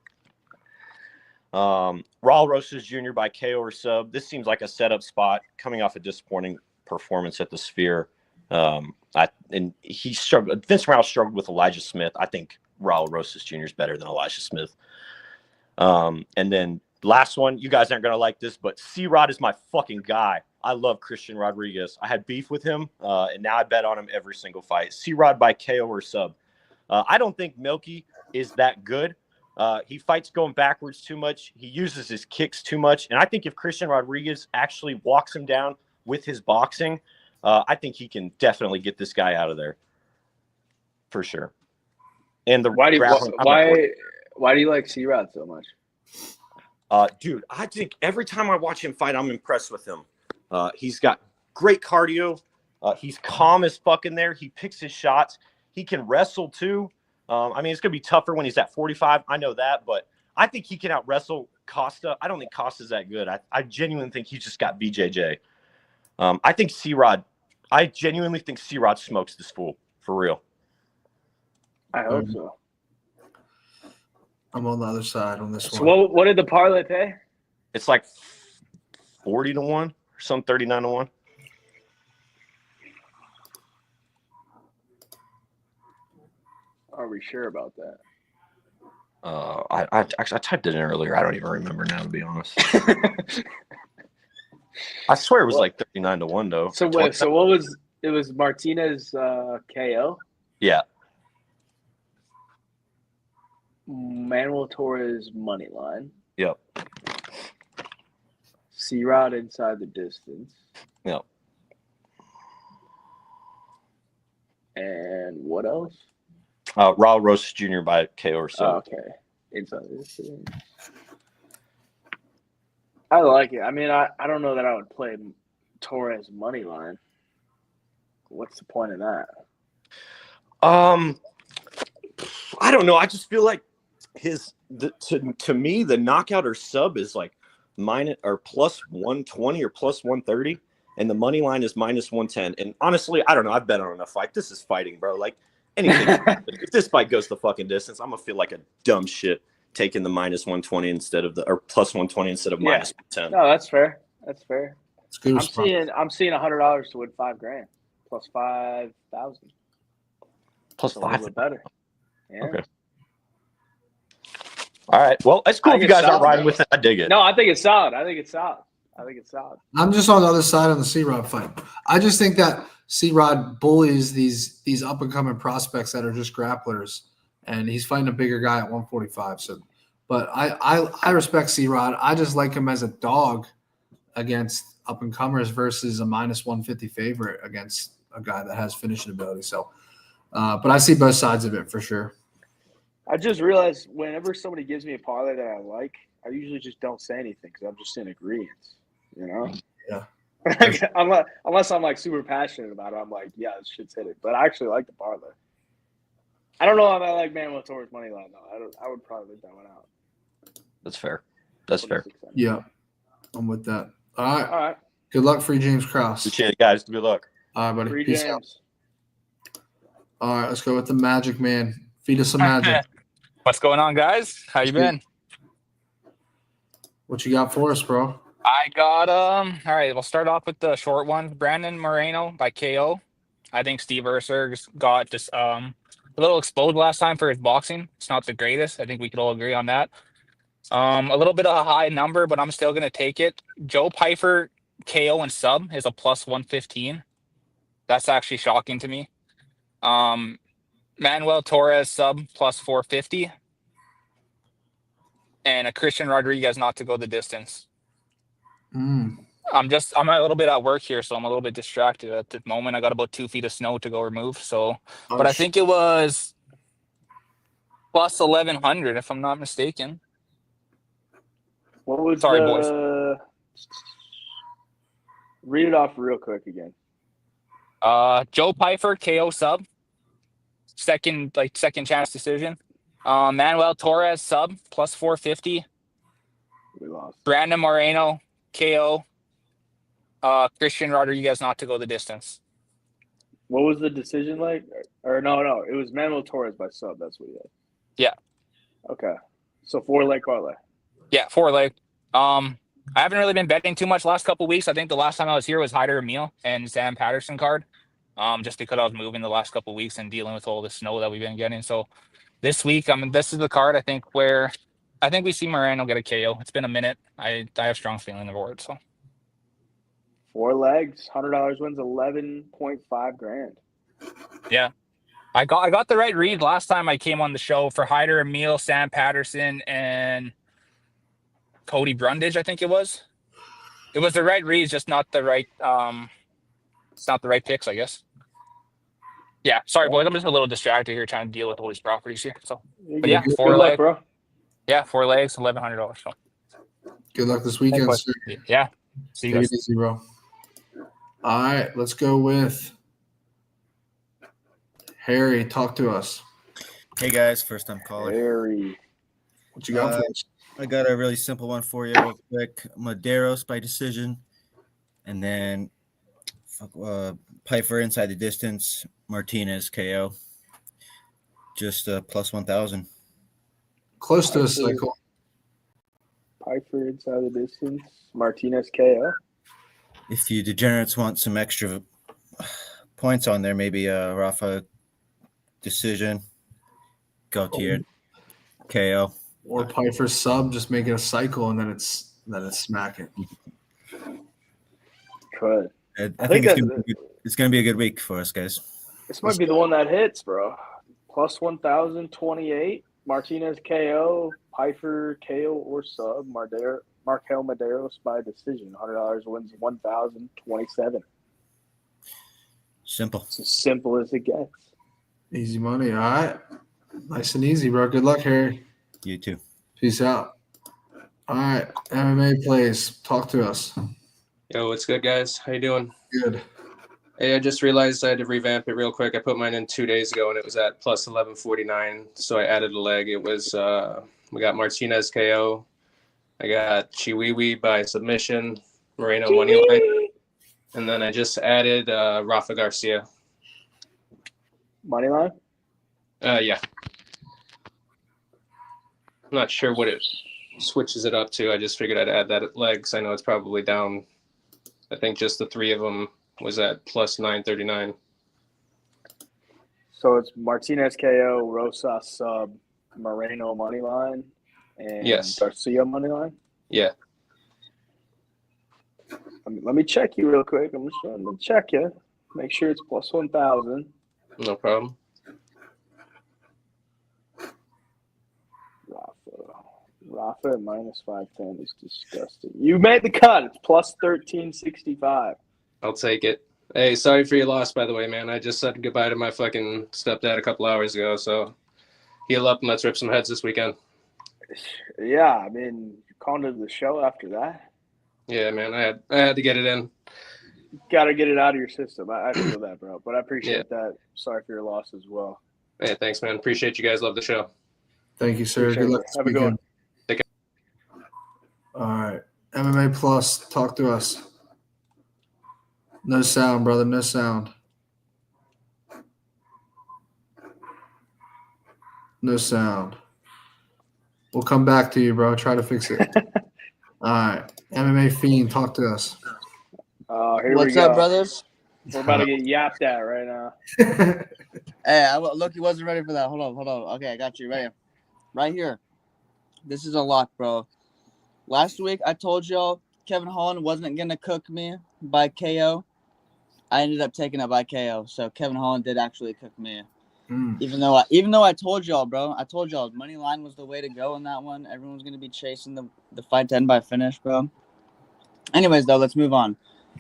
Raul Rosas Jr. by KO or sub. This seems like a setup spot coming off a disappointing performance at the Sphere. And he struggled. Vince Morales struggled with Elijah Smith. I think Raul Rosas Jr. is better than Elijah Smith. And then last one, you guys aren't going to like this, but C-Rod is my fucking guy. I love Christian Rodriguez. I had beef with him, and now I bet on him every single fight. C-Rod by KO or sub. I don't think Milky is that good. He fights going backwards too much. He uses his kicks too much. And I think if Christian Rodriguez actually walks him down with his boxing, I think he can definitely get this guy out of there for sure. And the why do you like C-Rod so much? Dude, I think every time I watch him fight, I'm impressed with him. He's got great cardio. He's calm as fuck in there. He picks his shots. He can wrestle too. I mean, it's gonna be tougher when he's at 45. I know that, but I think he can out wrestle Costa. I don't think Costa's that good. I genuinely think he's just got BJJ. I think C-Rod. I genuinely think C-Rod smokes this fool for real. I hope so. I'm on the other side on this So one. what did the parlay pay? It's like 40 to 1 or some 39 to 1. Are we sure about that? I typed it in earlier. I don't even remember now, to be honest. I swear it was like 39 to 1 though. So wait, so what was it? Was Martinez KO? Yeah. Manuel Torres money line. Yep. C-Rod inside the distance. Yep. And what else? Raul Rosas Jr. by KO or so. Oh, okay. Inside the distance. I like it. I mean, I don't know that I would play Torres money line. What's the point of that? I don't know. I just feel like to me the knockout or sub is like minus or plus 120 or plus 130, and the money line is minus 110. And honestly, I don't know. I've bet on enough fight. This is fighting, bro. Like anything. If this fight goes the fucking distance, I'm gonna feel like a dumb shit taking the minus 120 instead of or plus 120 instead of minus 110. No, that's fair. That's fair. It's good. I'm seeing $100 to win $5,000 plus 5,000. Plus So a little bit better. Yeah. Okay. All right. Well, it's cool if you guys are riding with it. I dig it. No, I think it's solid. I'm just on the other side on the C-Rod fight. I just think that C-Rod bullies these up and coming prospects that are just grapplers, and he's fighting a bigger guy at 145. So, but I respect C-Rod. I just like him as a dog against up and comers versus a minus 150 favorite against a guy that has finishing ability. So, but I see both sides of it for sure. I just realized whenever somebody gives me a parlay that I like, I usually just don't say anything because I'm just in agreement. You know? Yeah. Unless I'm like super passionate about it, I'm like, yeah, this shit's hit it. But I actually like the parlay. I don't know if I like Manuel Torres money line though. I would probably leave that one out. That's fair. That's fair. Yeah, I'm with that. All right. All right. Good luck for you, James Krauss. Appreciate it, guys. Good luck. All right, buddy. Free Peace James. out. All right, let's go with the Magic Man. Feed us some magic. What's going on, guys? How you been? What you got for us, bro? I got all right, we'll start off with the short one. Brandon Moreno by KO. I think Steve Urser's got just a little exposed last time for his boxing. It's not the greatest. I think we could all agree on that. A little bit of a high number, but I'm still gonna take it. Joe Pyfer KO and sub is a plus 115. That's actually shocking to me. Manuel Torres sub plus 450. And a Christian Rodriguez not to go the distance. I'm a little bit at work here, so I'm a little bit distracted at the moment. I got about 2 feet of snow to go remove. So, Oh, but I think it was plus 1100 if I'm not mistaken. What was Sorry, boys. Read it off real quick again. Joe Pyfer KO sub, second chance decision. Manuel Torres sub plus 450. We lost. Brandon Moreno KO. Christian Rodriguez not to go the distance. What was the decision like? Or no, it was Manuel Torres by sub. That's what he had. Yeah. Okay. So 4-leg parlay. Yeah, 4-leg. I haven't really been betting too much last couple weeks. I think the last time I was here was Hyder Emil and Sam Patterson card. Just because I was moving the last couple weeks and dealing with all the snow that we've been getting. So this week, this is the card I think where I think we see Moreno get a KO. It's been a minute. I have strong feeling for it. So 4 legs, $100 wins 11.5 grand. yeah. I got the right read last time I came on the show for Hyder Emil, Sam Patterson, and Cody Brundage, I think it was. It was the right reads, just not the right it's not the right picks, I guess. Yeah, sorry boys, I'm just a little distracted here trying to deal with all these properties here. So but yeah, Good 4 luck, leg, bro. yeah, 4 legs, $1,100. So Good luck this weekend, Thanks, sir. boys. Yeah. See you Take guys. it easy, bro. All right, let's go with Harry. Talk to us. Hey guys, first time caller. Harry. What you got for us? I got a really simple one for you real quick. Medeiros by decision. And then Piper inside the distance. Martinez KO. Just plus 1,000. Close to a cycle. Piper inside the distance. Martinez KO. If you degenerates want some extra points on there, maybe Rafa decision. Gautier KO. Or Piper sub, just make it a cycle and then it's smacking. Could. I think it's gonna be a good week for us, guys. This might be the one that hits, bro. Plus 1,028. Martinez KO. Piper KO or sub. Markel Medeiros by decision. $100 wins 1,027. Simple. It's as simple as it gets. Easy money. All right. Nice and easy, bro. Good luck, Harry. You too. Peace out. All right. MMA Plays. Talk to us. Yo, what's good, guys? How you doing? Good. Hey, I just realized I had to revamp it real quick. I put mine in 2 days ago, and it was at plus 1149. So I added a leg. It was we got Martinez KO. I got Chiwiwi by submission, Moreno money line, and then I just added Rafa Garcia. Money line? Yeah. I'm not sure what it switches it up to. I just figured I'd add that leg because I know it's probably down. I think just the 3 of them was at plus 939. So it's Martinez KO, Rosas sub, Moreno money line, and Yes. Garcia money line? Yeah. Let me check you real quick. I'm just trying to check you. Make sure it's plus 1,000. No problem. Rafa at minus 510 is disgusting. You made the cut. It's plus 1365. I'll take it. Hey, sorry for your loss, by the way, man. I just said goodbye to my fucking stepdad a couple hours ago, so heal up and let's rip some heads this weekend. Yeah, I mean, calling to the show after that. Yeah, man, I had to get it in. Got to get it out of your system. I feel that, bro. But I appreciate that. Sorry for your loss as well. Hey, thanks, man. Appreciate you guys. Love the show. Thank you, sir. Appreciate Good it. luck this Have a good weekend. one. Take care. All right. MMA Plus. Talk to us. No sound, brother. No sound. No sound. We'll come back to you, bro. Try to fix it. All right. MMA Fiend. Talk to us. Here What's we go. up, brothers? We're about to get yapped at right now. Hey, look, he wasn't ready for that. Hold on. Okay, I got you. Right here. This is a lock, bro. Last week, I told y'all Kevin Holland wasn't going to cook me by KO. I ended up taking it by KO. So Kevin Holland did actually cook me. Even though I told y'all, bro, money line was the way to go in that one. Everyone was going to be chasing the fight to end by finish, bro. Anyways, though, let's move on.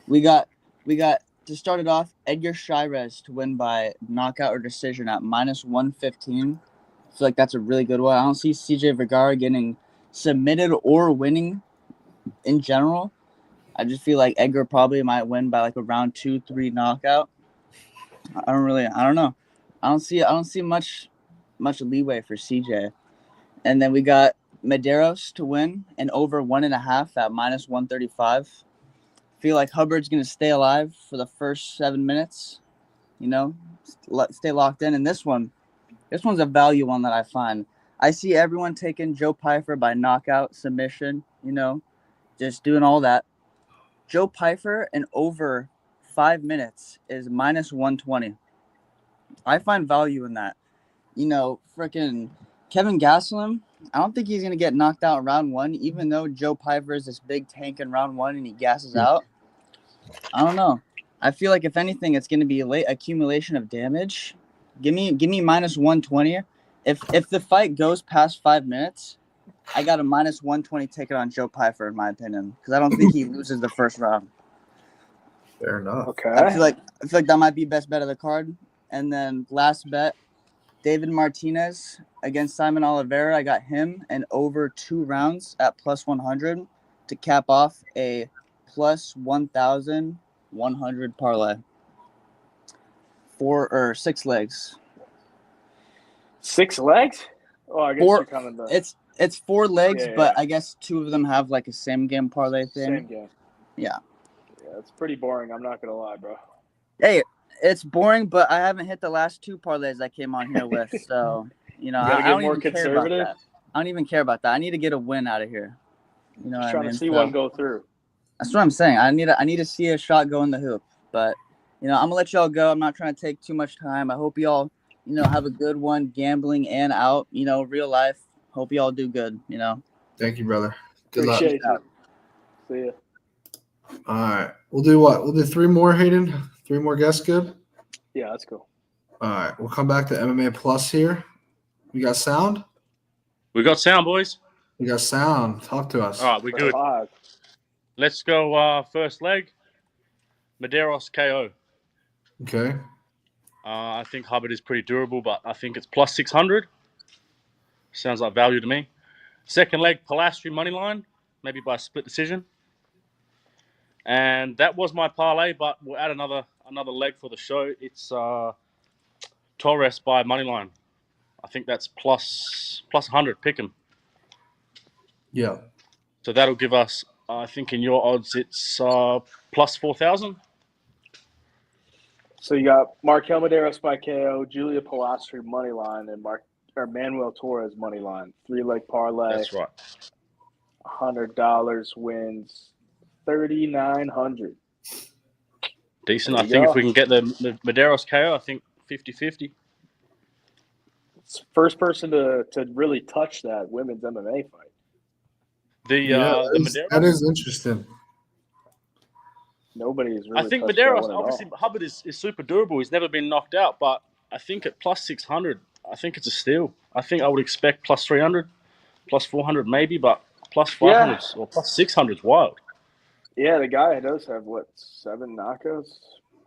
We got to start it off, Edgar Shirez to win by knockout or decision at -115. I feel like that's a really good one. I don't see CJ Vergara getting submitted or winning in general. I just feel like Edgar probably might win by like a round 2-3 knockout. I don't know. I don't see much leeway for CJ. And then we got Medeiros to win and over 1.5 at -135. Feel like Hubbard's gonna stay alive for the first 7 minutes. Stay locked in. And this one's a value one that I find. I see everyone taking Joe Pyfer by knockout, submission. Just doing all that. Joe Pyfer in over 5 minutes is -120. I find value in that. Freaking Kevin Gastelum, I don't think he's going to get knocked out in round 1, even though Joe Pyfer is this big tank in round 1 and he gasses out. I don't know. I feel like, if anything, it's going to be a late accumulation of damage. Give me -120. If the fight goes past 5 minutes, I got a -120 ticket on Joe Pyfer, in my opinion, because I don't think he loses the first round. Fair enough. Okay. I feel like that might be best bet of the card. And then last bet, David Martinez against Simon Oliveira. I got him and over 2 rounds at +100 to cap off a +1,100 parlay. 6 legs. 6 legs? Oh, I guess you're kind of the... It's 4 legs, Yeah, but yeah. I guess 2 of them have like a same game parlay thing. Same game. Yeah. Yeah, it's pretty boring. I'm not gonna lie, bro. Hey, it's boring, but I haven't hit the last 2 parlays I came on here with, so You gotta I get don't more even care about conservative. that. I don't even care about that. I need to get a win out of here. You know Just what I trying mean? to see So, one go through. that's what I'm saying. I need to see a shot go in the hoop. But I'm gonna let y'all go. I'm not trying to take too much time. I hope y'all have a good one, gambling and out. Real life. Hope y'all do good. Thank you, brother. Good luck. Appreciate you. See ya. All right. We'll do what? We'll do 3 more, Hayden. 3 more guests, good? Yeah, that's cool. All right. We'll come back to MMA Plus here. We got sound? We got sound, boys. We got sound. Talk to us. All right, we're good. Let's go first leg. Medeiros KO. Okay. I think Hubbard is pretty durable, but I think it's +600. Sounds like value to me. Second leg, Palastri moneyline, maybe by split decision. And that was my parlay, but we'll add another leg for the show. It's Torres by moneyline. I think that's plus 100. Pick him. Yeah. So that'll give us, I think in your odds, it's plus 4,000. So you got Markel Medeiros by KO, Julia Palastri money line, and Manuel Torres money line. 3-leg parlay. That's right. $100 wins 3,900. Decent. There I you think go. if we can get the Medeiros KO, I think 50-50. It's first person to really touch that women's MMA fight. The Medeiros. That is interesting. Nobody's really. I think touched that Medeiros, one at obviously, all. Hubbard is super durable. He's never been knocked out, but I think at +600, I think it's a steal. I think I would expect +300, +400 maybe, but +500 or +600 is wild. Yeah, the guy does have 7 knockouts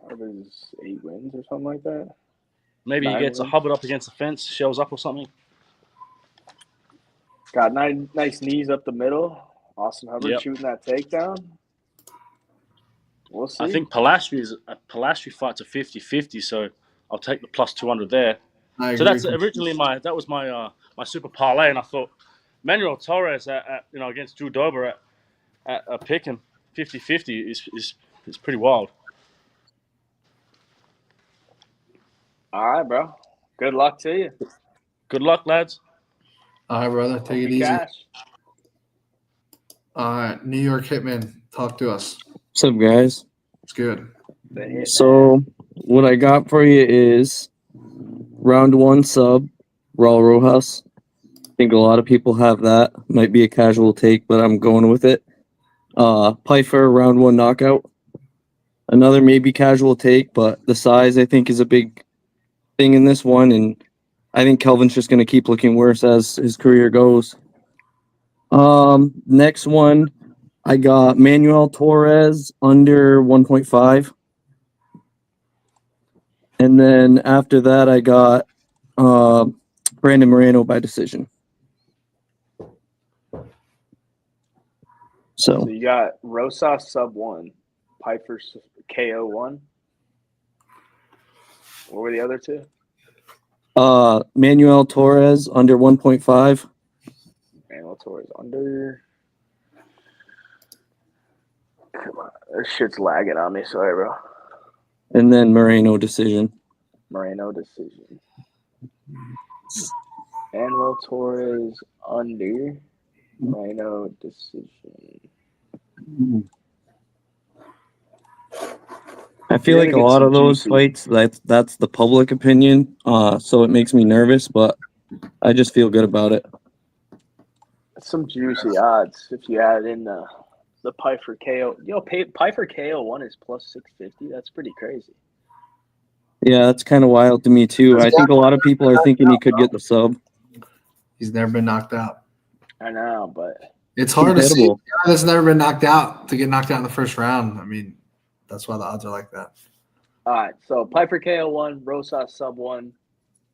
out of his 8 wins or something like that. Maybe he 9 gets a wins. Hubbard up against the fence, shells up or something. Got nice knees up the middle. Austin Hubbard Yep. shooting that takedown. We'll see. I think Palastri fights a 50-50, so I'll take the +200 there. I So agree. that's originally my super parlay, and I thought Manuel Torres against Drew Dober at a pick him 50-50 is pretty wild. All right, bro. Good luck to you. Good luck, lads. All right, brother. Take it Be easy. cash. All right. New York Hitman, talk to us. What's up, guys? It's good. So, what I got for you is round 1 sub, Raul Rojas. I think a lot of people have that. Might be a casual take, but I'm going with it. Pyfer, round 1 knockout. Another maybe casual take, but the size, I think, is a big thing in this one, and I think Kelvin's just going to keep looking worse as his career goes. Next one, I got Manuel Torres under 1.5. And then after that, I got Brandon Moreno by decision. So So you got Rosas sub 1, Piper KO 1. What were the other two? Manuel Torres under 1.5. Manuel Torres under. Come on. This shit's lagging on me. Sorry, bro. And then Moreno decision. Moreno decision. Manuel Torres under. Moreno decision. I feel like a lot of those fights, that's the public opinion. So it makes me nervous, but I just feel good about it. Some juicy odds if you add in the Piper KO. Piper KO 1 is plus 650. That's pretty crazy. Yeah, that's kind of wild to me too. I think a lot of people are thinking he could get the sub. He's never been knocked out. I know, but It's hard to see a Incredible. guy that's never been knocked out to get knocked out in the first round. I mean, that's why the odds are like that. all right. So Piper KO 1, Rosas sub 1,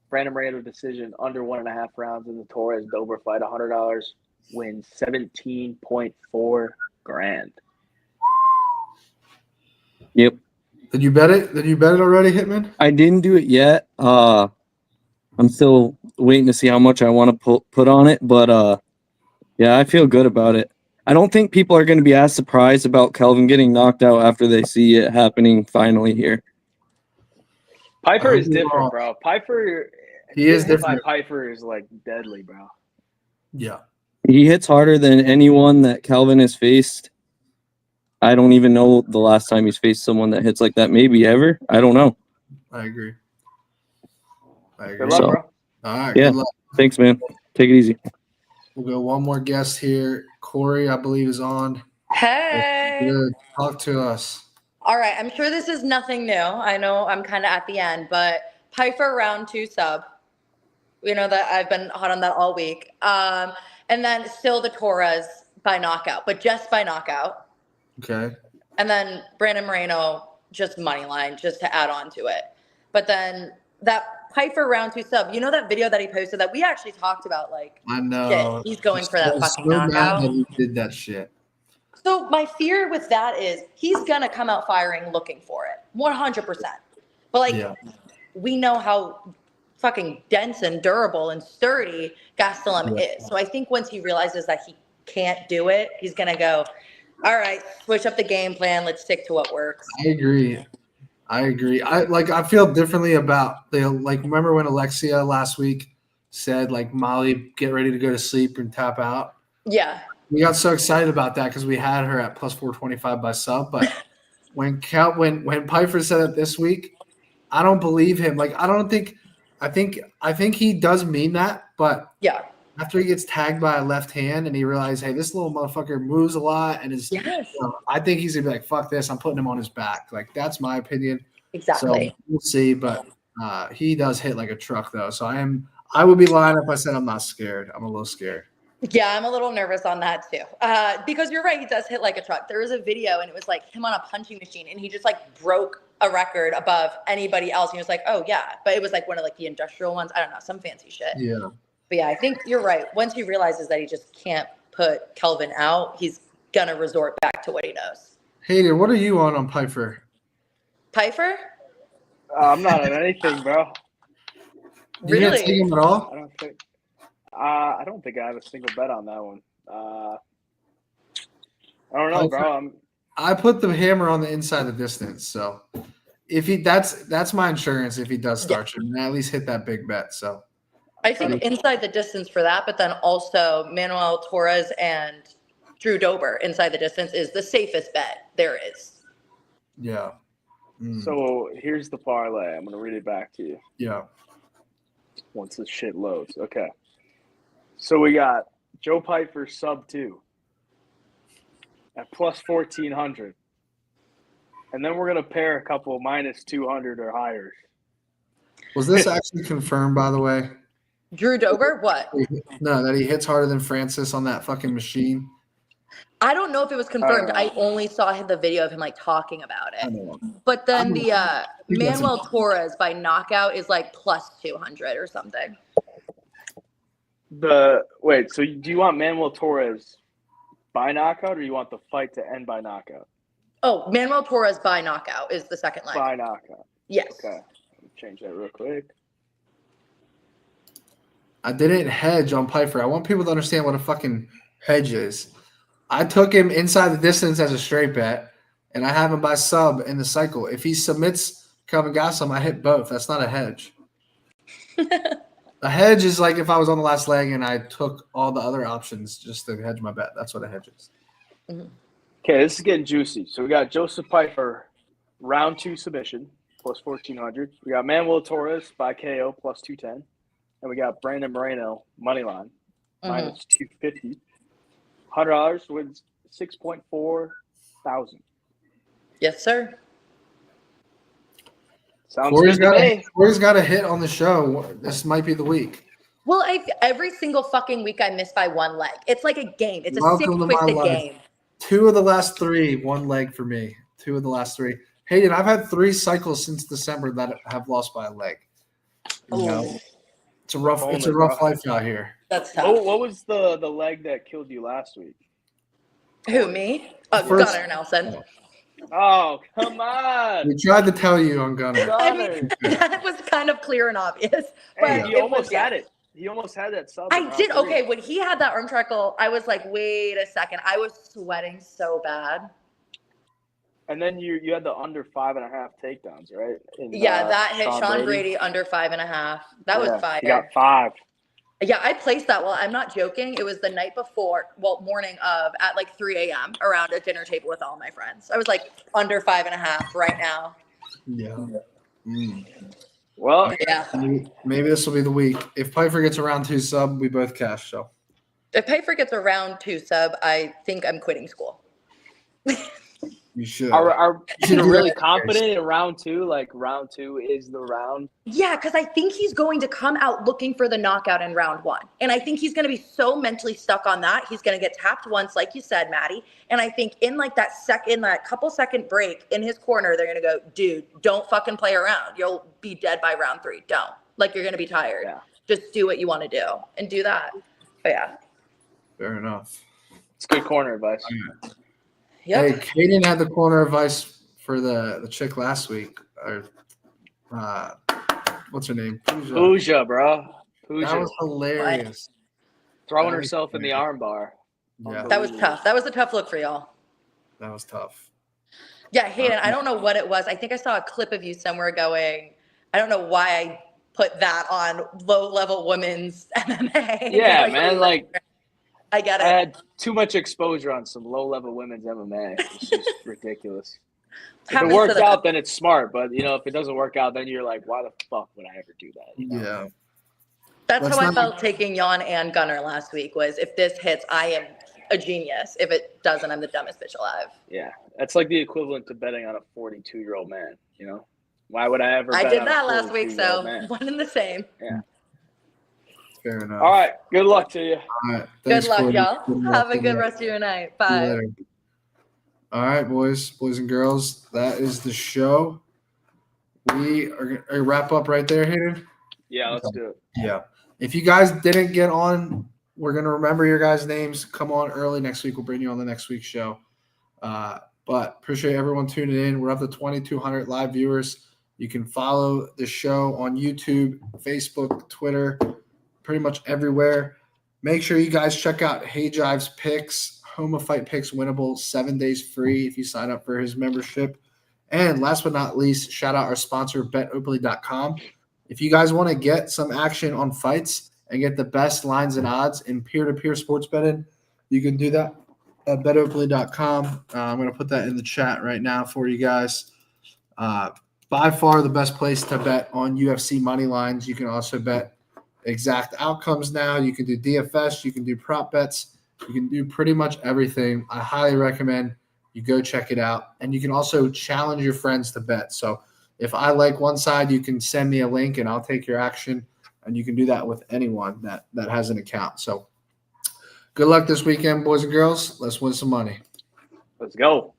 Brandon Moreno decision under 1.5 rounds in the Torres Dober fight. $100 wins 17.4 grand. Yep. Did you bet it? Did you bet it already, Hitman? I didn't do it yet. I'm still waiting to see how much I want to put on it, but yeah, I feel good about it. I don't think people are going to be as surprised about Kelvin getting knocked out after they see it happening finally here. Piper is different, bro. Piper, He is getting hit different. by Piper is like deadly, bro. Yeah. He hits harder than anyone that Kelvin has faced. I don't even know the last time he's faced someone that hits like that. Maybe ever. I don't know. I agree. Good luck, bro. All right. Yeah. Good luck. Thanks, man. Take it easy. We'll go one more guest here. Corey, I believe, is on. Hey. Good. Talk to us. All right. I'm sure this is nothing new. I know I'm kind of at the end, but Piper round 2 sub. You know that I've been hot on that all week. And then still the Torres by knockout, but just by knockout. Okay. And then Brandon Moreno just money line just to add on to it. But then that Piper round 2 sub, you know that video that he posted that we actually talked about, like, I know. shit, he's going for that I'm fucking so mad knockout. that he did that shit. So my fear with that is he's gonna come out firing looking for it, 100%. But like, Yeah. we know how fucking dense and durable and sturdy Gastelum Yeah. is. So I think once he realizes that he can't do it, he's gonna go, all right, switch up the game plan. Let's stick to what works. I agree. I feel differently about remember when Alexia last week said like Molly, get ready to go to sleep and tap out. Yeah. We got so excited about that because we had her at plus 425 by sub. But when Piper said it this week, I don't believe him. Like I think he does mean that, but yeah. After he gets tagged by a left hand and he realized, hey, this little motherfucker moves a lot and is, I think he's gonna be like, fuck this, I'm putting him on his back. Like that's my opinion. Exactly. So we'll see, but he does hit like a truck though. So I would be lying if I said I'm not scared. I'm a little scared. Yeah, I'm a little nervous on that too. Because you're right, he does hit like a truck. There was a video and it was like him on a punching machine and he just like broke a record above anybody else. He was like, oh yeah. But it was like one of like the industrial ones. I don't know, some fancy shit. Yeah. But yeah, I think you're right. Once he realizes that he just can't put Kelvin out, he's going to resort back to what he knows. Hayden, what are you on Piper? Piper? I'm not on anything, bro. You didn't take him at all? I don't think I have a single bet on that one. I don't know, bro. I put the hammer on the inside the distance. So if that's my insurance if he does start you, and at least hit that big bet. So I think inside the distance for that, but then also Manuel Torres and Drew Dober inside the distance is the safest bet there is. Yeah. So here's the parlay. I'm going to read it back to you. Yeah. Once this shit loads. Okay. So we got Joe Piper sub 2 at plus 1,400. And then we're going to pair a couple minus 200 or higher. Was this actually confirmed, by the way? Drew Dober? What? No, that he hits harder than Francis on that fucking machine. I don't know if it was confirmed. I Uh, only saw the video of him like talking about I it. don't know. But then think the that's Manuel Torres by knockout is like plus 200 or something. Wait, so do you want Manuel Torres by knockout, or you want the fight to end by knockout? Oh, Manuel Torres by knockout is the second leg. By knockout. Yes. Okay. Let me change that real quick. I didn't hedge on Pfeiffer. I want people to understand what a fucking hedge is. I took him inside the distance as a straight bet, and I have him by sub in the cycle. If he submits Kelvin Gastelum, I hit both. That's not a hedge. A hedge is like if I was on the last leg and I took all the other options just to hedge my bet. That's what a hedge is. Okay, this is getting juicy. So we got Joseph Pfeiffer, round 2 submission, plus 1,400. We got Manuel Torres by KO, plus 210. And we got Brandon Moreno, money line, minus 250. $100 wins 6.4 thousand. Yes, sir. Sounds Corey's good to me. got a hit on the show. This might be the week. Well, every single fucking week I miss by one leg. It's like a game. It's a sick, Welcome to my twisted life. game. 2 of the last 3, one leg for me. 2 of the last 3. Hayden, I've had 3 cycles since December that have lost by a leg. You know, it's a rough life out here. That's tough. What was the leg that killed you last week? Who, me? First- Gunnar Nelson. Oh, come on. We tried to tell you on Gunner. I mean, that was kind of clear and obvious. But Hey, he it almost was, had it. He almost had that sub. I did. Okay, when he had that arm triangle, I was like, wait a second. I was sweating so bad. And then you had the under 5.5 takedowns, right? That hit Sean Brady under 5.5. That was fire. You got 5. Yeah, I placed that. Well, I'm not joking. It was the night before, morning of at like 3 a.m. around a dinner table with all my friends. I was like under 5.5 right now. Yeah. Well, yeah. Maybe this will be the week. If Pfeiffer gets a round 2 sub, we both cash. So If Pfeiffer gets a round 2 sub, I think I'm quitting school. you should. Are You should you do really that. confident in round 2? Like round 2 is the round? Yeah, because I think he's going to come out looking for the knockout in round 1. And I think he's going to be so mentally stuck on that. He's going to get tapped once, like you said, Matty. And I think in like that couple second break in his corner, they're going to go, dude, don't fucking play around. You'll be dead by round 3. Don't. Like, you're going to be tired. Yeah. Just do what you want to do and do that. But yeah. Fair enough. It's good corner advice. Yep. Hey, Kaden had the corner advice for the chick last week. Or, what's her name? Pooja, bro. Pooja. That was hilarious. Throwing That was herself in the arm bar. Yeah. That was tough. That was a tough look for y'all. That was tough. Yeah, Hayden, I don't know what it was. I think I saw a clip of you somewhere going, I don't know why I put that on low-level women's MMA. Yeah, man. Like, I get it. I had too much exposure on some low-level women's MMA. It's just ridiculous. If it Happens to works them. out, then it's smart. But, if it doesn't work out, then you're like, why the fuck would I ever do that? Yeah. That's Let's how I not- felt taking Jan and Gunnar last week was if this hits, I am a genius. If it doesn't, I'm the dumbest bitch alive. Yeah. That's like the equivalent to betting on a 42-year-old man, Why would I ever I bet did on a that last week, 42-year-old so man? one and the same. Yeah. Fair enough. All right. Good luck to you. All right. Good Thanks, luck, Corey. y'all. Good luck. Have a Good good luck. rest of your night. See you Bye. later. All right, boys and girls. That is the show. We are going to wrap up right there, Hayden. Yeah, let's do it. Yeah. If you guys didn't get on, we're going to remember your guys' names. Come on early next week. We'll bring you on the next week's show. But appreciate everyone tuning in. We're up to 2,200 live viewers. You can follow the show on YouTube, Facebook, Twitter, pretty much everywhere. Make sure you guys check out Hayvjive's picks, Homa Fight Picks winnable 7 days free if you sign up for his membership. And last but not least, shout out our sponsor, betopenly.com. If you guys want to get some action on fights and get the best lines and odds in peer-to-peer sports betting, you can do that at betopenly.com. I'm going to put that in the chat right now for you guys. By far the best place to bet on UFC money lines. You can also bet exact outcomes now. You can do DFS. You can do prop bets. You can do pretty much everything. I highly recommend you go check it out. And you can also challenge your friends to bet. So if I like one side, you can send me a link and I'll take your action. And you can do that with anyone that has an account. So Good luck this weekend, boys and girls. Let's win some money. Let's go.